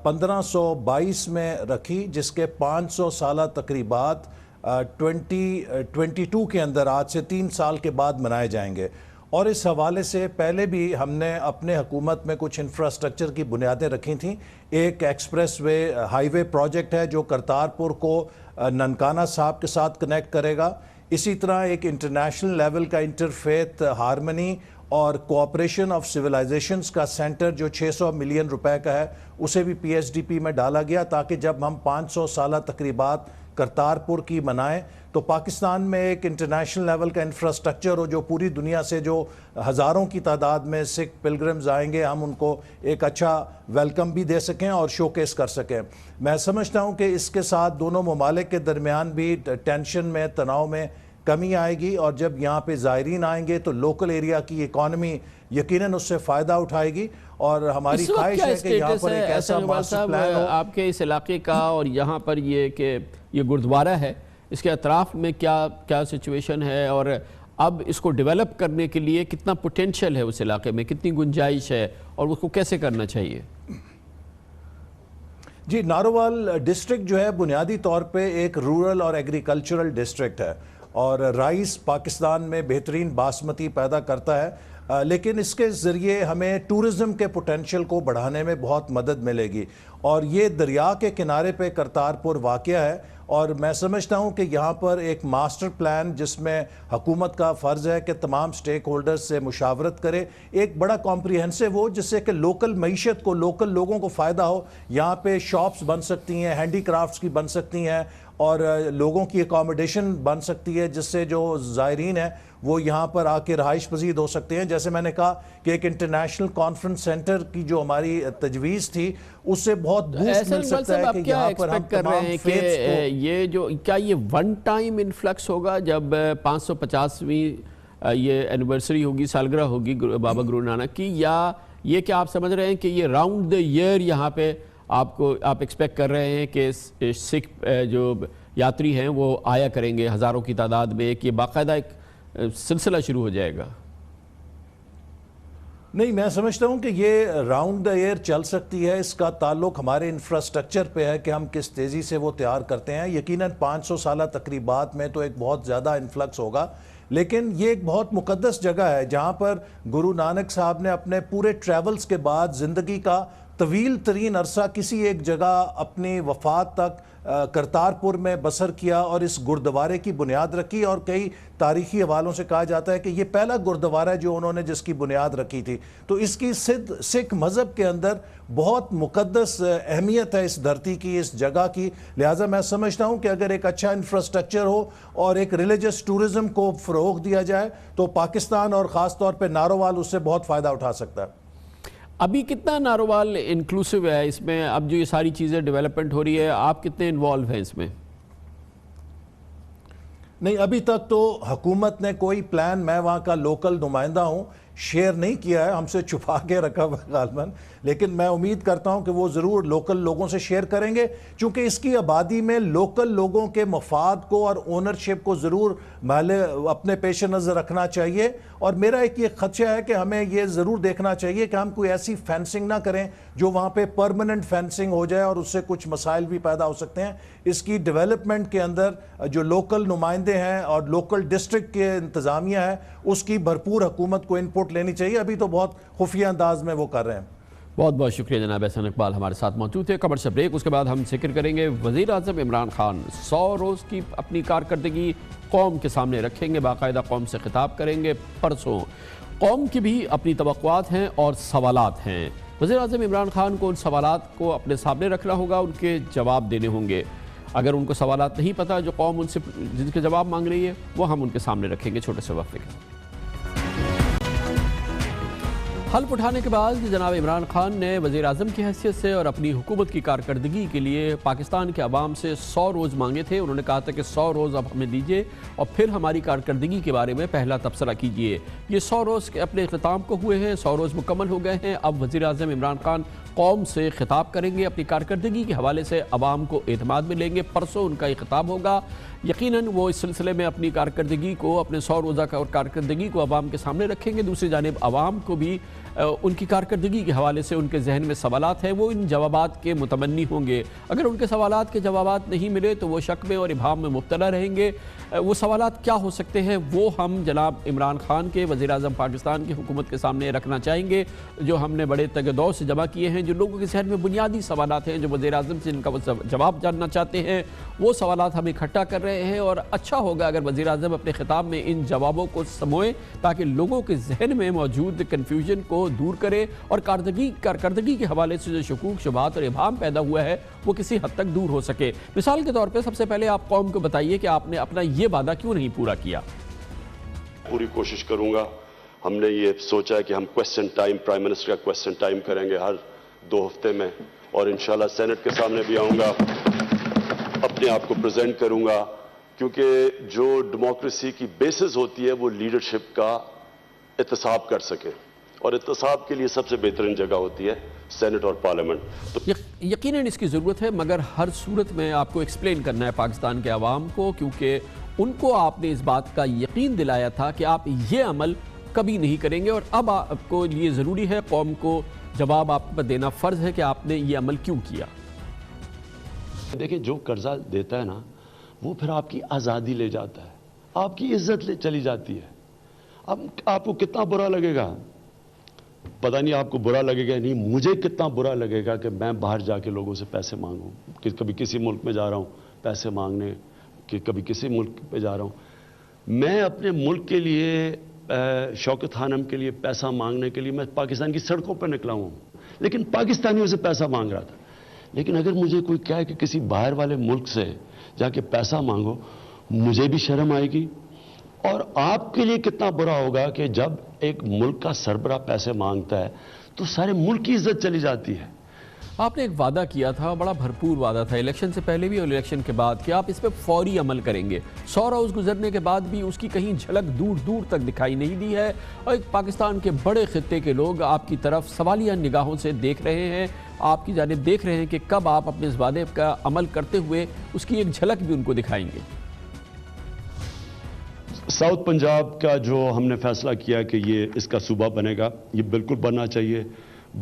1522 में रखी, जिसके 500 साला तकरीबात 2022 के अंदर आज से 3 साल के बाद मनाए जाएंगे। और इस हवाले से पहले भी हमने अपने हुकूमत में कुछ इंफ्रास्ट्रक्चर की बुनियादें रखी थीं। एक एक्सप्रेस वे हाईवे प्रोजेक्ट है जो करतारपुर को ननकाना साहब के साथ कनेक्ट करेगा। इसी तरह एक इंटरनेशनल लेवल का इंटरफेथ हारमनी और कोऑपरेशन ऑफ सिविलाइजेशंस का सेंटर जो 600 मिलियन रुपए का है उसे भी PSDP में डाला गया ताकि जब हम 500 साला तकरीबात करतारपुर की बनाएं, तो पाकिस्तान में एक इंटरनेशनल लेवल का इंफ्रास्ट्रक्चर हो, जो पूरी दुनिया से जो हज़ारों की तादाद में सिख पिलग्रिम्स आएंगे, हम उनको एक अच्छा वेलकम भी दे सकें और शोकेस कर सकें। मैं समझता हूँ कि इसके साथ दोनों ममालिक के दरमियान भी टेंशन में, तनाव में कमी आएगी, और जब यहाँ पे ज़ायरीन आएंगे तो लोकल एरिया की इकॉनमी यकीनन उससे फ़ायदा उठाएगी। और हमारी ख्वाहिश है कि यहाँ पर एक ऐसा मास्टर प्लान हो।
आपके इस इलाके का और यहाँ पर ये गुरुद्वारा है, इसके अतराफ में क्या सिचुएशन है, और अब इसको डेवलप करने के लिए कितना पोटेंशियल है उस इलाके में, कितनी गुंजाइश है, और उसको कैसे करना चाहिए?
जी, नारोवाल डिस्ट्रिक्ट जो है बुनियादी तौर पे एक रूरल और एग्रीकल्चरल डिस्ट्रिक्ट है, और राइस पाकिस्तान में बेहतरीन बासमती पैदा करता है, लेकिन इसके ज़रिए हमें टूरिज़म के पोटेंशियल को बढ़ाने में बहुत मदद मिलेगी। और ये दरिया के किनारे पे करतारपुर वाक़या है, और मैं समझता हूँ कि यहाँ पर एक मास्टर प्लान जिसमें हुकूमत का फ़र्ज़ है कि तमाम स्टेक होल्डर्स से मुशावरत करे, एक बड़ा कॉम्प्रिहेंसिव हो, जिससे कि लोकल मईशत को, लोकल लोगों को फ़ायदा हो। यहाँ पे शॉप्स बन सकती हैं, हैंडी क्राफ्ट्स की बन सकती हैं, और लोगों की अकोमोडेशन बन सकती है, जिससे जो ज़ायरीन है वो यहाँ पर आके रहाइश पजीद हो सकते हैं। जैसे मैंने कहा कि एक इंटरनेशनल कॉन्फ्रेंस सेंटर की जो हमारी तजवीज़ थी, उससे बहुत बूस्ट मिल सकता है कि यहाँ पर हम तमाम फेथ्स को,
क्या ये वन टाइम इन्फ्लक्स होगा जब 550वीं ये एनिवर्सरी होगी, सालगिरह होगी बाबा गुरु नानक की, या ये क्या आप समझ रहे हैं कि ये राउंड द ईयर यहाँ पे आप एक्सपेक्ट कर रहे हैं कि सिख जो यात्री हैं वो आया करेंगे हज़ारों की तादाद में, कि बाकायदा एक सिलसिला शुरू हो जाएगा?
नहीं, मैं समझता हूँ कि ये राउंड द ईयर चल सकती है। इसका ताल्लुक हमारे इंफ्रास्ट्रक्चर पे है कि हम किस तेज़ी से वो तैयार करते हैं। यकीनन 500 साला तकरीबात में तो एक बहुत ज़्यादा इन्फ्लक्स होगा, लेकिन ये एक बहुत मुकद्दस जगह है जहाँ पर गुरु नानक साहब ने अपने पूरे ट्रैवल्स के बाद ज़िंदगी का तवील तरीन अरसा किसी एक जगह अपनी वफ़ात तक करतारपुर में बसर किया और इस गुरुद्वारे की बुनियाद रखी। और कई तारीखी हवालों से कहा जाता है कि ये पहला गुरुद्वारा है जो उन्होंने जिसकी बुनियाद रखी थी। तो इसकी सिख मज़हब के अंदर बहुत मुकद्दस अहमियत है इस धरती की, इस जगह की। लिहाजा मैं समझता हूँ कि अगर एक अच्छा इंफ्रास्ट्रक्चर हो और एक रिलीजियस टूरिज़म को फ़रोग़ दिया जाए तो पाकिस्तान और ख़ास तौर पर नारोवाल उससे बहुत फ़ायदा उठा सकता है।
अभी कितना नारोवाल इंक्लूसिव है इसमें? अब जो ये सारी चीज़ें डेवलपमेंट हो रही है, आप कितने इन्वॉल्व हैं इसमें?
नहीं, अभी तक तो हुकूमत ने कोई प्लान, मैं वहाँ का लोकल नुमाइंदा हूँ, शेयर नहीं किया है, हमसे छुपा के रखा हुआ गालबन, लेकिन मैं उम्मीद करता हूँ कि वो ज़रूर लोकल लोगों से शेयर करेंगे, क्योंकि इसकी आबादी में लोकल लोगों के मफाद को और ओनरशिप को ज़रूर अपने पेश नज़र रखना चाहिए। और मेरा एक ये खदशा है कि हमें ये ज़रूर देखना चाहिए कि हम कोई ऐसी फेंसिंग ना करें जो वहाँ पे परमानेंट फेंसिंग हो जाए और उससे कुछ मसाइल भी पैदा हो सकते हैं। इसकी डेवलपमेंट के अंदर जो लोकल नुमाइंदे हैं और लोकल डिस्ट्रिक्ट के इंतज़ामिया है, उसकी भरपूर हुकूमत को इनपुट लेनी चाहिए। अभी तो बहुत खुफिया अंदाज में वो कर रहे हैं।
बहुत बहुत शुक्रिया जनाब एहसान इकबाल हमारे साथ मौजूद थे। कमर्शियल ब्रेक, उसके बाद हम जिक्र करेंगे वज़ीर आज़म इमरान खान 100 रोज़ की अपनी कारकर्दगी कौम के सामने रखेंगे, बाकायदा कौम से खिताब करेंगे। परसों कौम की भी अपनी तवक्कुआत हैं और सवालात हैं। वज़ीर आज़म इमरान खान को उन सवालात को अपने सामने रखना होगा, उनके जवाब देने होंगे। अगर उनको सवालात नहीं पता जो कौम उनसे जिनके जवाब मांग रही है, वो हम उनके सामने रखेंगे छोटे से वक्फे के। हल्फ उठाने के बाद जनाब इमरान खान ने वज़ीर आज़म की हैसियत से और अपनी हुकूमत की कारकर्दगी के लिए पाकिस्तान के अवाम से 100 रोज़ मांगे थे। उन्होंने कहा था कि 100 रोज़ अब हमें दीजिए और फिर हमारी कारकर्दगी के बारे में पहला तबसरा कीजिए। ये 100 रोज़ अपने इख्तिताम को हुए हैं, 100 रोज़ मुकम्मल हो गए हैं। अब वज़ीर आज़म इमरान खान कौम से खिताब करेंगे, अपनी कारकर्दगी के हवाले से अवाम को एतमाद में लेंगे। परसों उनका ये खिताब होगा। यकीनन वो इस सिलसिले में अपनी कारकर्दगी को, अपने 100 रोज़ा का और कारकर्दगी को अवाम के सामने रखेंगे। दूसरी जानिब अवाम को भी उनकी कारकर्दगी के हवाले से उनके जहन में सवालात हैं, वो इन जवाबात के मुतमन्नी होंगे। अगर उनके सवालात के जवाबात नहीं मिले तो वो शक में और इबाहम में मुब्तला रहेंगे। वो सवालात क्या हो सकते हैं वो हम जनाब इमरान खान के, वज़ीर आज़म पाकिस्तान की हुकूमत के सामने रखना चाहेंगे, जो हमने बड़े तगदौ से जमा किए हैं। हैं, जो लोगों के जहन में बुनियादी सवालात हैं, जो वज़ीर-ए-आज़म से इनका वो जवाब जानना चाहते हैं, वो सवालात हम इकट्ठा कर रहे हैं। और अच्छा होगा अगर वज़ीर-ए-आज़म अपने खिताब में इन जवाबों को समोएं, ताकि लोगों के जहन में मौजूद कन्फ्यूजन को दूर करे और कारकर्दगी के हवाले से जो शकूक, शुबहात और इबाहम पैदा हुआ है वो किसी हद तक दूर हो सके। मिसाल के तौर पर सबसे पहले आप कौम को बताइए कि आपने अपना ये वादा क्यों नहीं पूरा किया।
पूरी कोशिश करूंगा। हमने ये सोचा है कि हम क्वेश्चन टाइम, प्राइम मिनिस्टर का क्वेश्चन टाइम करेंगे हर 2 हफ्ते में, और इंशाल्लाह सेनेट के सामने भी आऊंगा, अपने आप को प्रेजेंट करूंगा, क्योंकि जो डेमोक्रेसी की बेसिस होती है वो लीडरशिप का एहतसाब कर सके, और एहतसाब के लिए सबसे बेहतरीन जगह होती है सेनेट और पार्लियामेंट। तो
यकीनन इसकी ज़रूरत है, मगर हर सूरत में आपको एक्सप्लेन करना है पाकिस्तान के अवाम को, क्योंकि उनको आपने इस बात का यकीन दिलाया था कि आप ये अमल कभी नहीं करेंगे, और अब आपको ये ज़रूरी है, कौम को जवाब आप पर देना फ़र्ज़ है कि आपने ये अमल क्यों किया।
देखिए, जो कर्जा देता है ना, वो फिर आपकी आज़ादी ले जाता है, आपकी इज्जत ले चली जाती है। अब आपको कितना बुरा लगेगा, पता नहीं आपको बुरा लगेगा नहीं, मुझे कितना बुरा लगेगा कि मैं बाहर जाके लोगों से पैसे मांगूं, कि कभी किसी मुल्क में जा रहा हूं पैसे मांगने, कि कभी किसी मुल्क पे जा रहा हूं। मैं अपने मुल्क के लिए, शौकत खानम के लिए पैसा मांगने के लिए मैं पाकिस्तान की सड़कों पर निकला हूं, लेकिन पाकिस्तानियों से पैसा मांग रहा था। लेकिन अगर मुझे कोई कहे कि किसी बाहर वाले मुल्क से जाके पैसा मांगो, मुझे भी शर्म आएगी, और आपके लिए कितना बुरा होगा कि जब एक मुल्क का सरबरा पैसे मांगता है तो सारे मुल्क की इज्जत चली जाती है।
आपने एक वादा किया था, बड़ा भरपूर वादा था, इलेक्शन से पहले भी और इलेक्शन के बाद, कि आप इस पर फौरी अमल करेंगे। 100 रोज़ गुजरने के बाद भी उसकी कहीं झलक दूर दूर तक दिखाई नहीं दी है, और एक पाकिस्तान के बड़े खित्ते के लोग आपकी तरफ सवालिया निगाहों से देख रहे हैं, आपकी जानिब देख रहे हैं कि कब आप अपने इस वादे का अमल करते हुए उसकी एक झलक भी उनको दिखाएंगे।
साउथ पंजाब का जो हमने फैसला किया कि ये इसका सूबा बनेगा, ये बिल्कुल बनना चाहिए।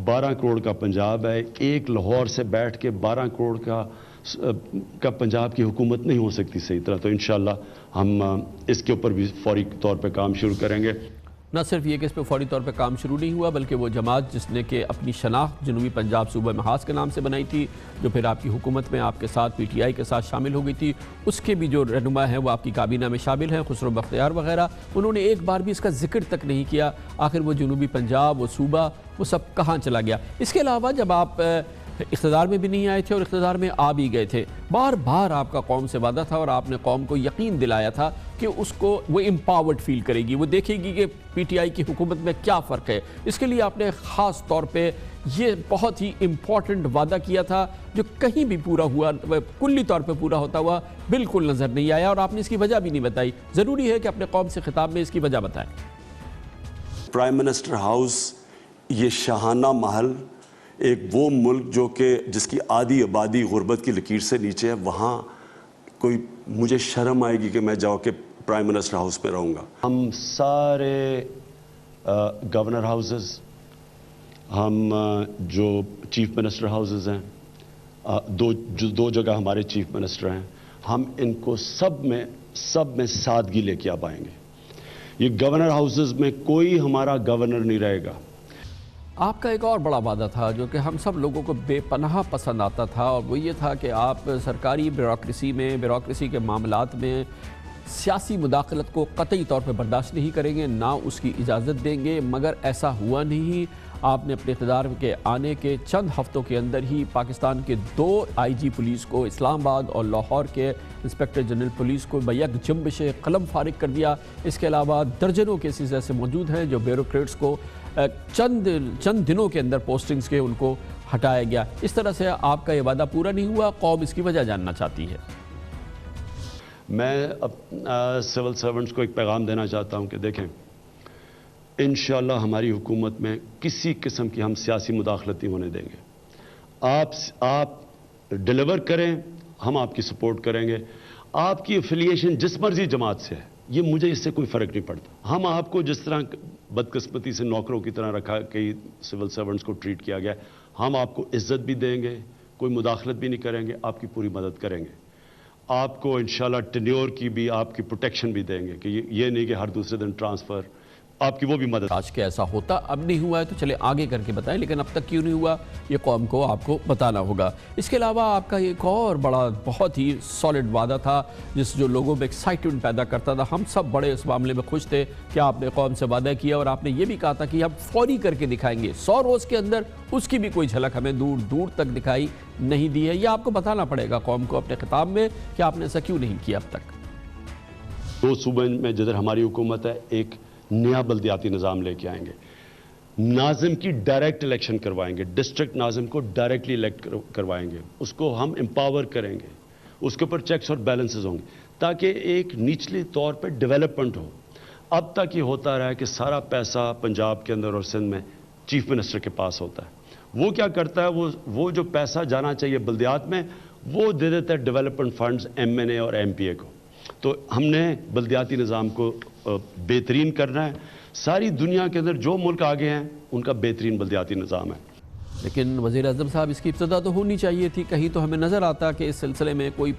12 करोड़ का पंजाब है, एक लाहौर से बैठ के 12 करोड़ का पंजाब की हुकूमत नहीं हो सकती सही तरह। तो इंशाल्लाह हम इसके ऊपर भी फौरी तौर पे काम शुरू करेंगे।
न सिर्फ ये कि इस पर फौरी तौर पर काम शुरू नहीं हुआ, बल्कि वो जमात जिसने कि अपनी शनाख्त जनूबी पंजाब सूबा महाज के नाम से बनाई थी, जो फिर आपकी हुकूमत में आपके साथ PTI के साथ शामिल हो गई थी, उसके भी जो रहनुमा हैं वो आपकी काबीना में शामिल हैं, खुसरो बख्तियार वगैरह, उन्होंने एक बार भी इसका जिक्र तक नहीं किया। आखिर वो जनूबी पंजाब, वो सूबा, वो सब कहाँ चला गया। इसके अलावा जब आप इख्तिदार में भी नहीं आए थे और इख्तिदार में आ भी गए थे, बार बार आपका कौम से वादा था और आपने कौम को यकीन दिलाया था कि उसको वो एम्पावर्ड फील करेगी, वो देखेगी कि PTI की हुकूमत में क्या फ़र्क है। इसके लिए आपने ख़ास तौर पे ये बहुत ही इम्पॉर्टेंट वादा किया था, जो कहीं भी पूरा हुआ, कुल्ली तौर पे पूरा होता हुआ बिल्कुल नज़र नहीं आया, और आपने इसकी वजह भी नहीं बताई। ज़रूरी है कि अपने कौम से खिताब में इसकी वजह बताएं।
प्राइम मिनिस्टर हाउस, ये शाहाना महल, एक वो मुल्क जो कि जिसकी आधी आबादी गुर्बत की लकीर से नीचे है, वहाँ कोई मुझे शर्म आएगी कि मैं जाओ के प्राइम मिनिस्टर हाउस में रहूँगा। हम सारे गवर्नर हाउसेस, हम जो चीफ मिनिस्टर हाउसेस हैं, दो जगह हमारे चीफ मिनिस्टर हैं, हम इनको सब में सादगी लेके आ पाएंगे। ये गवर्नर हाउसेस में कोई हमारा गवर्नर नहीं रहेगा।
आपका एक और बड़ा वादा था जो कि हम सब लोगों को बेपनाह पसंद आता था, और वो ये था कि आप सरकारी ब्यूरोक्रेसी के मामलात में सियासी मुदाखलत को कतई तौर पर बर्दाश्त नहीं करेंगे, ना उसकी इजाज़त देंगे। मगर ऐसा हुआ नहीं। आपने अपने इक़्तिदार के आने के चंद हफ्तों के अंदर ही पाकिस्तान के 2 IG पुलिस को, इस्लामाबाद और लाहौर के इंस्पेक्टर जनरल पुलिस को बैक जुम्बिश कलम फारिग कर दिया। इसके अलावा दर्जनों केसेस ऐसे मौजूद हैं जो ब्यूरोक्रेट्स को चंद दिनों के अंदर पोस्टिंग्स के उनको हटाया गया। इस तरह से आपका ये वादा पूरा नहीं हुआ, कौम इसकी वजह जानना चाहती है।
मैं अब सिविल सर्वेंट्स को एक पैगाम देना चाहता हूं कि देखें, इंशाल्लाह हमारी हुकूमत में किसी किस्म की हम सियासी मुदाखलत नहीं होने देंगे। आप डिलीवर करें, हम आपकी सपोर्ट करेंगे। आपकी एफिलिएशन जिस मर्जी जमात से है, ये मुझे इससे कोई फ़र्क नहीं पड़ता। हम आपको जिस तरह बदकिस्मती से नौकरों की तरह रखा, कई सिविल सर्वेंट्स को ट्रीट किया गया, हम आपको इज्जत भी देंगे, कोई मुदाखलत भी नहीं करेंगे, आपकी पूरी मदद करेंगे। आपको इंशाल्लाह टेन्योर की भी आपकी प्रोटेक्शन भी देंगे कि ये नहीं कि हर दूसरे दिन ट्रांसफ़र, आपकी वो भी मदद।
आज के ऐसा होता अब नहीं हुआ है तो चले आगे करके बताएं, लेकिन अब तक क्यों नहीं हुआ ये कौम को आपको बताना होगा। इसके अलावा आपका एक और बड़ा बहुत ही सॉलिड वादा था जिस जो लोगों में एक्साइटमेंट पैदा करता था। हम सब बड़े इस मामले में खुश थे कि आपने कौम से वादा किया और आपने ये भी कहा था कि हम फौरी करके दिखाएंगे। 100 रोज़ के अंदर उसकी भी कोई झलक हमें दूर दूर तक दिखाई नहीं दी है। ये आपको बताना पड़ेगा कौम को अपने खिताब में कि आपने ऐसा क्यों नहीं किया अब तक।
2 सूबे में जिधर हमारी हुकूमत है एक नया बल्दियाती निज़ाम लेके आएंगे, नाजिम की डायरेक्ट इलेक्शन करवाएंगे, डिस्ट्रिक्ट नाजिम को डायरेक्टली इलेक्ट करवाएंगे, उसको हम एम्पावर करेंगे, उसके ऊपर चेक्स और बैलेंसेस होंगे ताकि एक निचले तौर पे डेवलपमेंट हो। अब तक ये होता रहा है कि सारा पैसा पंजाब के अंदर और सिंध में चीफ मिनिस्टर के पास होता है। वो क्या करता है, वो जो पैसा जाना चाहिए बल्दियात में वो दे देता है डेवलपमेंट फंड्स MNA और MPA को। तो हमने बल्दियाती निज़ाम को बेहतरीन करना है। सारी दुनिया के अंदर जो मुल्क आगे हैं उनका बेहतरीन बल्दियाती निज़ाम है।
लेकिन वज़ीर आज़म साहब इसकी इब्तिदा तो होनी चाहिए थी। कहीं तो हमें नज़र आता कि इस सिलसिले में कोई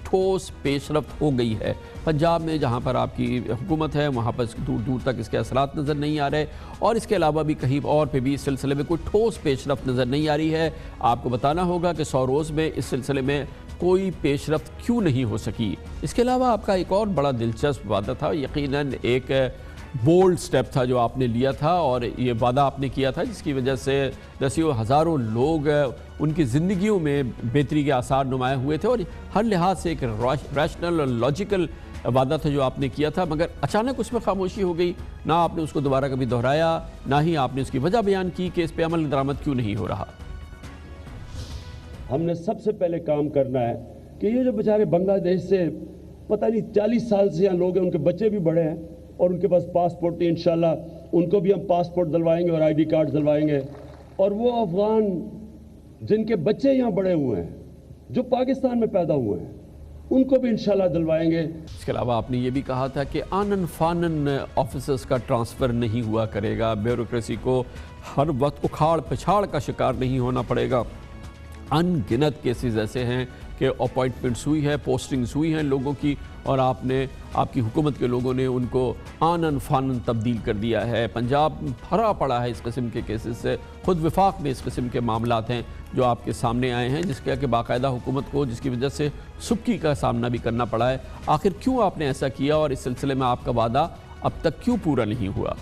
ठोस पेशरफ्त हो गई है। पंजाब में जहाँ पर आपकी हुकूमत है वहाँ पर दूर दूर तक इसके असरात नज़र नहीं आ रहे और इसके अलावा भी कहीं और पे भी इस सिलसिले में कोई ठोस पेशरफ्त नज़र नहीं आ रही है। आपको बताना होगा कि 100 रोज़ में इस सिलसिले में कोई पेशरफ्त क्यों नहीं हो सकी। इसके अलावा आपका एक और बड़ा दिलचस्प वादा था, यकीनन एक बोल्ड स्टेप था जो आपने लिया था और ये वादा आपने किया था जिसकी वजह से दसियों हज़ारों लोग उनकी ज़िंदगियों में बेहतरी के आसार नुमाया हुए थे और हर लिहाज से एक रैशनल और लॉजिकल वादा था जो आपने किया था, मगर अचानक उसमें खामोशी हो गई। ना आपने उसको दोबारा कभी दोहराया, ना ही आपने उसकी वजह बयान की कि इस पर अमल दरामद क्यों नहीं हो रहा।
हमने सबसे पहले काम करना है कि ये जो बेचारे बांग्लादेश से पता नहीं 40 साल से यहाँ लोग हैं, उनके बच्चे भी बड़े हैं और उनके पास पासपोर्ट नहीं, इंशाल्लाह उनको भी हम पासपोर्ट दिलवाएंगे और ID कार्ड दिलवाएंगे। और वो अफगान जिनके बच्चे यहाँ बड़े हुए हैं, जो पाकिस्तान में पैदा हुए हैं, उनको भी इंशाल्लाह दिलवाएंगे।
इसके अलावा आपने ये भी कहा था कि आनन फानन ऑफिसर्स का ट्रांसफ़र नहीं हुआ करेगा, ब्यूरोक्रेसी को हर वक्त उखाड़ पिछाड़ का शिकार नहीं होना पड़ेगा। अनगिनत केसेस ऐसे हैं कि अपॉइंटमेंट्स हुई है, पोस्टिंग्स हुई हैं लोगों की और आपकी हुकूमत के लोगों ने उनको आनन फानन तब्दील कर दिया है। पंजाब भरा पड़ा है इस किस्म के केसेस से। खुद वफाक में इस किस्म के मामलात हैं जो आपके सामने आए हैं जिसके कि बाकायदा हुकूमत को जिसकी वजह से सुबकी का सामना भी करना पड़ा है। आखिर क्यों आपने ऐसा किया और इस सिलसिले में आपका वादा अब तक क्यों पूरा नहीं हुआ?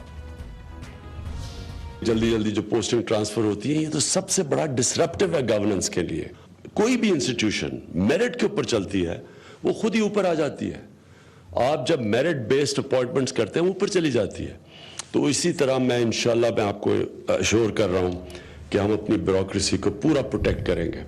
जल्दी जल्दी जो पोस्टिंग ट्रांसफर होती है ये तो सबसे बड़ा डिसरप्टिव है गवर्नेंस के लिए। कोई भी इंस्टीट्यूशन मेरिट के ऊपर चलती है वो खुद ही ऊपर आ जाती है। आप जब मेरिट बेस्ड अपॉइंटमेंट्स करते हैं ऊपर चली जाती है। तो इसी तरह मैं इंशाल्लाह मैं आपको अश्योर कर रहा हूं कि हम अपनी ब्यूरोक्रेसी को पूरा प्रोटेक्ट करेंगे।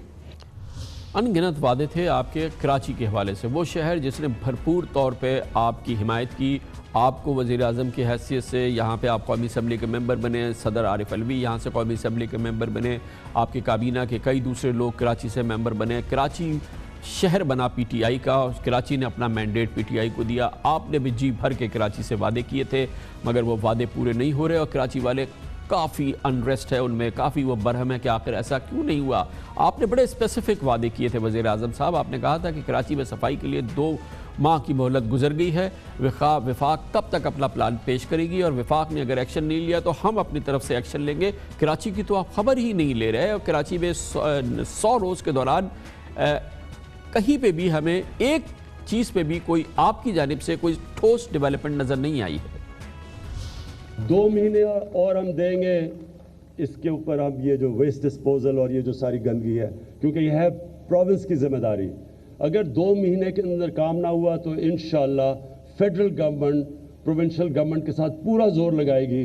अनगिनत वादे थे आपके कराची के हवाले से, वो शहर जिसने भरपूर तौर पे आपकी हिमायत की, आपको वज़ीर आज़म की हैसियत से यहाँ पे आप कौमी असम्बली के मेंबर बने, सदर आरिफ अलवी यहाँ से कौमी असम्बली के मेंबर बने, आपकी काबीना के कई दूसरे लोग कराची से मेंबर बने, कराची शहर बना PTI का, कराची ने अपना मैंडेट PTI को दिया। आपने भी जी भर के कराची से वादे किए थे मगर वो वादे पूरे नहीं हो रहे और कराची वाले काफ़ी अनरेस्ट है, उनमें काफ़ी वो बरहम है कि आखिर ऐसा क्यों नहीं हुआ। आपने बड़े स्पेसिफिक वादे किए थे वज़ीर आज़म साहब। आपने कहा था कि कराची में सफाई के लिए 2 माह की मोहलत गुजर गई है, वफाक कब तक अपना प्लान पेश करेगी और वफाक ने अगर एक्शन नहीं लिया तो हम अपनी तरफ से एक्शन लेंगे। कराची की तो आप खबर ही नहीं ले रहे और कराची में 100 रोज़ के दौरान कहीं पे भी हमें एक चीज़ पे भी कोई आपकी जानिब से कोई ठोस डेवलपमेंट नज़र नहीं आई है।
2 महीने और हम देंगे इसके ऊपर। हम ये जो वेस्ट डिस्पोजल और ये जो सारी गंदगी है, क्योंकि यह है प्रोविंस की जिम्मेदारी, अगर 2 महीने के अंदर काम ना हुआ तो इंशाल्लाह फेडरल गवर्नमेंट प्रोविंशियल गवर्नमेंट के साथ पूरा जोर लगाएगी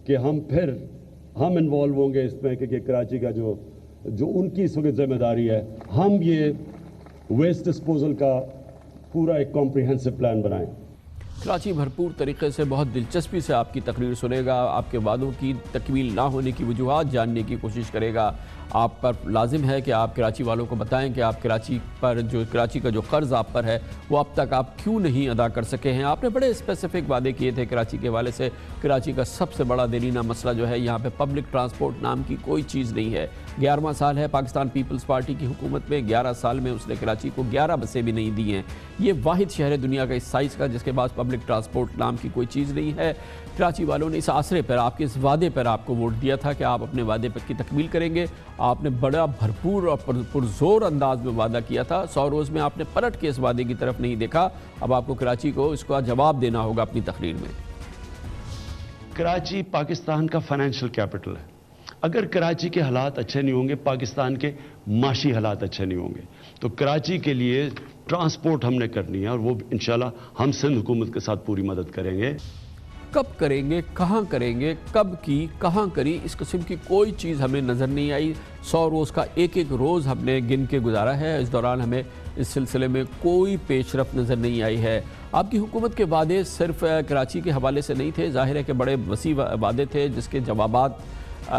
कि हम इन्वॉल्व होंगे इसमें कि कराची का जो उनकी इस वक्त जिम्मेदारी है, हम ये वेस्ट डिस्पोजल का पूरा एक कॉम्प्रिहेंसिव प्लान बनाएं।
कराची भरपूर तरीके से बहुत दिलचस्पी से आपकी तकरीर सुनेगा, आपके वादों की तकमील ना होने की वजूहात जानने की कोशिश करेगा। आप पर लाजिम है कि आप कराची वालों को बताएं कि आप कराची का जो कर्ज़ आप पर है वो अब तक आप क्यों नहीं अदा कर सके हैं। आपने बड़े स्पेसिफिक वादे किए थे कराची के हवाले से। कराची का सबसे बड़ा देरीना मसला जो है, यहाँ पे पब्लिक ट्रांसपोर्ट नाम की कोई चीज़ नहीं है। 11वां साल है पाकिस्तान पीपल्स पार्टी की हुकूमत में, 11 साल में उसने कराची को 11 बसें भी नहीं दी हैं। ये वाहिद शहर है दुनिया का इस साइज़ का जिसके पास पब्लिक ट्रांसपोर्ट नाम की कोई चीज़ नहीं है। कराची वालों ने इस आसरे पर, आपके इस वादे पर आपको वोट दिया था कि आप अपने वादे पर की तकमील करेंगे। आपने बड़ा भरपूर और पुरजोर अंदाज में वादा किया था। 100 रोज़ में आपने पलट के इस वादे की तरफ नहीं देखा। अब आपको कराची को इसका जवाब देना होगा अपनी तकरीर में।
कराची पाकिस्तान का फाइनेंशियल कैपिटल है। अगर कराची के हालात अच्छे नहीं होंगे, पाकिस्तान के माशी हालात अच्छे नहीं होंगे। तो कराची के लिए ट्रांसपोर्ट हमने करनी है और वो इंशाल्लाह हम सिंध हुकूमत के साथ पूरी मदद करेंगे।
कब करेंगे, कहाँ करेंगे, कब की, कहाँ करी, इस किस्म की कोई चीज़ हमें नज़र नहीं आई। 100 रोज़ का एक एक रोज़ हमने गिन के गुजारा है। इस दौरान हमें इस सिलसिले में कोई पेशरफ नज़र नहीं आई है। आपकी हुकूमत के वादे सिर्फ कराची के हवाले से नहीं थे, जाहिर है कि बड़े वसी वादे थे जिसके जवाबात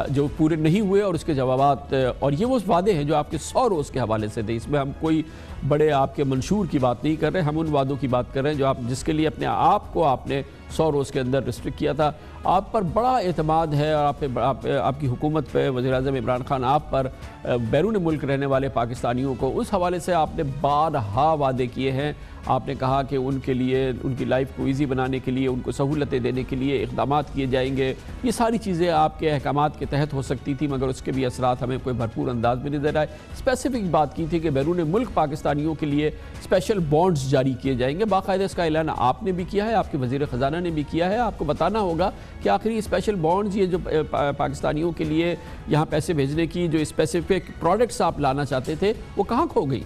जो पूरे नहीं हुए और उसके जवाबात, और ये वो वादे हैं जो आपके 100 रोज़ के हवाले से थे। इसमें हम कोई बड़े आपके मंशूर की बात नहीं कर रहे, हम उन वादों की बात कर रहे हैं जो आप, जिसके लिए अपने आप को आपने 100 रोज़ के अंदर रिस्ट्रिक्ट किया था। आप पर बड़ा एतमाद है और आपकी हुकूमत पे, वज़ीर-ए-आज़म इमरान खान आप पर, बैरून मुल्क रहने वाले पाकिस्तानियों को, उस हवाले से आपने बारहा वादे किए हैं। आपने कहा कि उनके लिए, उनकी लाइफ को ईजी बनाने के लिए, उनको सहूलतें देने के लिए इक़दाम किए जाएंगे। ये सारी चीज़ें आपके अहकामात के तहत हो सकती थी, मगर उसके भी असरात हमें कोई भरपूर अंदाज में नज़र आए। स्पेसिफिक बात की थी कि बैरून मुल्क पाकिस्तानियों के लिए स्पेशल बॉन्ड्स जारी किए जाएंगे। बाकायदा इसका ऐलान आपने भी किया है, आपके वज़ीर ख़जाना ने भी किया है। आपको बताना होगा कि आखिर ये स्पेशल बॉन्ड्स, ये जो पाकिस्तानियों के लिए यहाँ पैसे भेजने की जो स्पेसिफिक प्रोडक्ट्स आप लाना चाहते थे, वो कहाँ खो गई?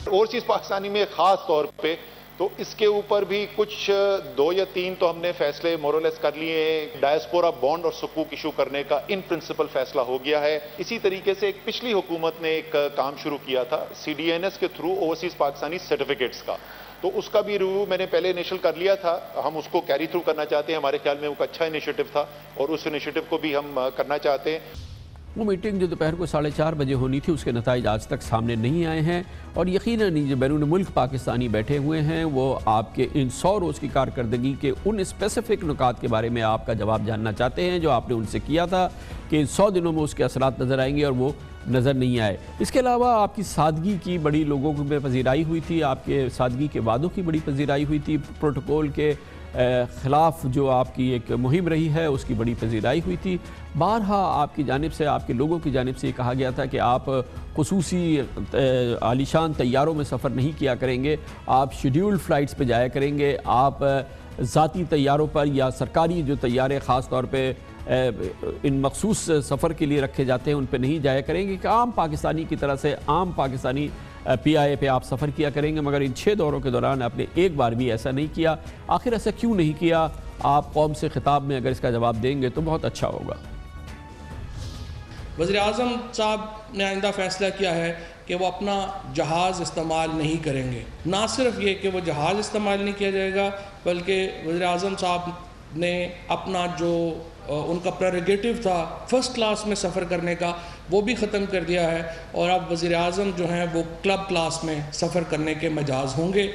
ओवरसीज पाकिस्तानी में खास तौर पे तो इसके ऊपर भी कुछ 2 या 3 तो हमने फैसले मोरलेस कर लिए हैं। डायस्पोरा बॉन्ड और सुकूक इशू करने का इन प्रिंसिपल फैसला हो गया है। इसी तरीके से एक पिछली हुकूमत ने एक काम शुरू किया था CDNS के थ्रू ओवरसीज पाकिस्तानी सर्टिफिकेट्स का, तो उसका भी रिव्यू मैंने पहले इनिशियल कर लिया था। हम उसको कैरी थ्रू करना चाहते हैं। हमारे ख्याल में वो एक अच्छा इनिशिएटिव था और उस इनिशिएटिव को भी हम करना चाहते हैं।
वो मीटिंग जो दोपहर को 4:30 बजे होनी थी, उसके नताइज आज तक सामने नहीं आए हैं और यकीनन जो बैरून मुल्क पाकिस्तानी बैठे हुए हैं वो आपके इन 100 रोज़ की कारकर्दगी के उन स्पेसिफिक नुकात के बारे में आपका जवाब जानना चाहते हैं जो आपने उनसे किया था कि इन 100 दिनों में उसके असरात नज़र आएंगे, और वो नज़र नहीं आए। इसके अलावा आपकी सादगी की बड़ी लोगों में पजीराई हुई थी, आपके सादगी के वादों की बड़ी पजीराई हुई थी, प्रोटोकॉल के ख़िलाफ़ जो आपकी एक मुहिम रही है उसकी बड़ी पजीराई हुई थी। बारहा आपकी जानिब से, आपके लोगों की जानिब से ये कहा गया था कि आप खुसूसी आलीशान तैयारों में सफ़र नहीं किया करेंगे, आप शेड्यूल्ड फ़्लाइट्स पे जाया करेंगे, आप ज़ाती तैयारों पर या सरकारी जो तैयारे ख़ास तौर पे इन मखसूस सफ़र के लिए रखे जाते हैं उन पर नहीं जाया करेंगे, कि आम पाकिस्तानी की तरह से आम पाकिस्तानी PIA पे आप सफ़र किया करेंगे। मगर इन 6 दौरों के दौरान आपने एक बार भी ऐसा नहीं किया। आखिर ऐसा क्यों नहीं किया? आप कौम से खिताब में अगर इसका जवाब देंगे तो बहुत अच्छा होगा।
वज़ीर-ए-आज़म साहब ने आइंदा फ़ैसला किया है कि वो अपना जहाज़ इस्तेमाल नहीं करेंगे। ना सिर्फ ये कि वो जहाज़ इस्तेमाल नहीं किया जाएगा, बल्कि वज़ीर-ए-आज़म साहब ने अपना जो उनका प्रेरोगेटिव था फर्स्ट क्लास में सफ़र करने का, वो भी ख़त्म कर दिया है और अब वज़ीर-ए-आज़म जो हैं वो क्लब क्लास में सफ़र करने के मजाज होंगे।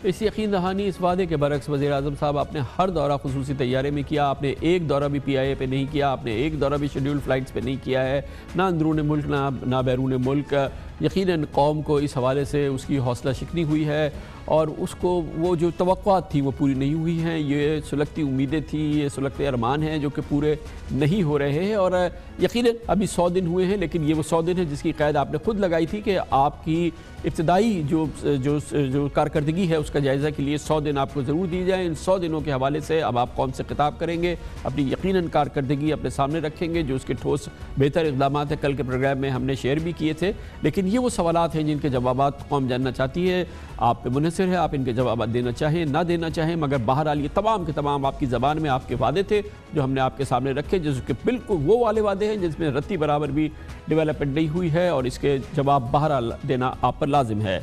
इस यकीन दहानी, इस वादे के बरक्स वज़ीर-ए-आज़म साहब आपने हर दौरा खुसूसी तैयारे में किया, आपने एक दौरा भी PIA पे नहीं किया, आपने एक दौरा भी शेड्यूल्ड फ़्लाइट्स पे नहीं किया है, ना अंदरून मुल्क ना बैरून मुल्क। यकीनन कौम को इस हवाले से उसकी हौसला शिकनी हुई है और उसको वो जो तवक्कुआत थी वो पूरी नहीं हुई हैं। ये सुलगती उम्मीदें थी, ये सुलगते अरमान हैं जो कि पूरे नहीं हो रहे हैं। और यकीनन अभी 100 दिन हुए हैं, लेकिन ये वो 100 दिन है जिसकी क़ैद आपने खुद लगाई थी कि आपकी इब्तदाई जो कारकर्दगी है उसका जायज़ा के लिए 100 दिन आपको ज़रूर दिए जाएँ। इन 100 दिनों के हवाले से अब आप कौम से खिताब करेंगे, अपनी यकीनन कारकर्दगी अपने सामने रखेंगे, जो उसके ठोस बेहतर इक़दाम है। कल के प्रोग्राम में हमने शेयर भी किए थे, लेकिन ये वो सवालात हैं जिनके जवाबात कौम जानना चाहती है। आप पे मुनहसर है, आप इनके जवाब देना चाहें ना देना चाहें, मगर बहरहाल ये तमाम के तमाम आपकी ज़बान में आपके वादे थे जो हमने आपके सामने रखे, जिसके बिल्कुल वो वाले वादे हैं जिसमें रत्ती बराबर भी डेवलपमेंट नहीं हुई है और इसके जवाब बहरहाल देना आप पर लाजिम है।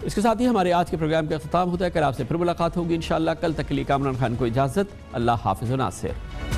इसके साथ ही हमारे आज के प्रोग्राम का अख्ताम होता है। कल आपसे फिर मुलाकात होगी इंशाअल्लाह। कल तक के लिए कामरान खान को इजाज़त। अल्लाह हाफ़िज़ व नासिर।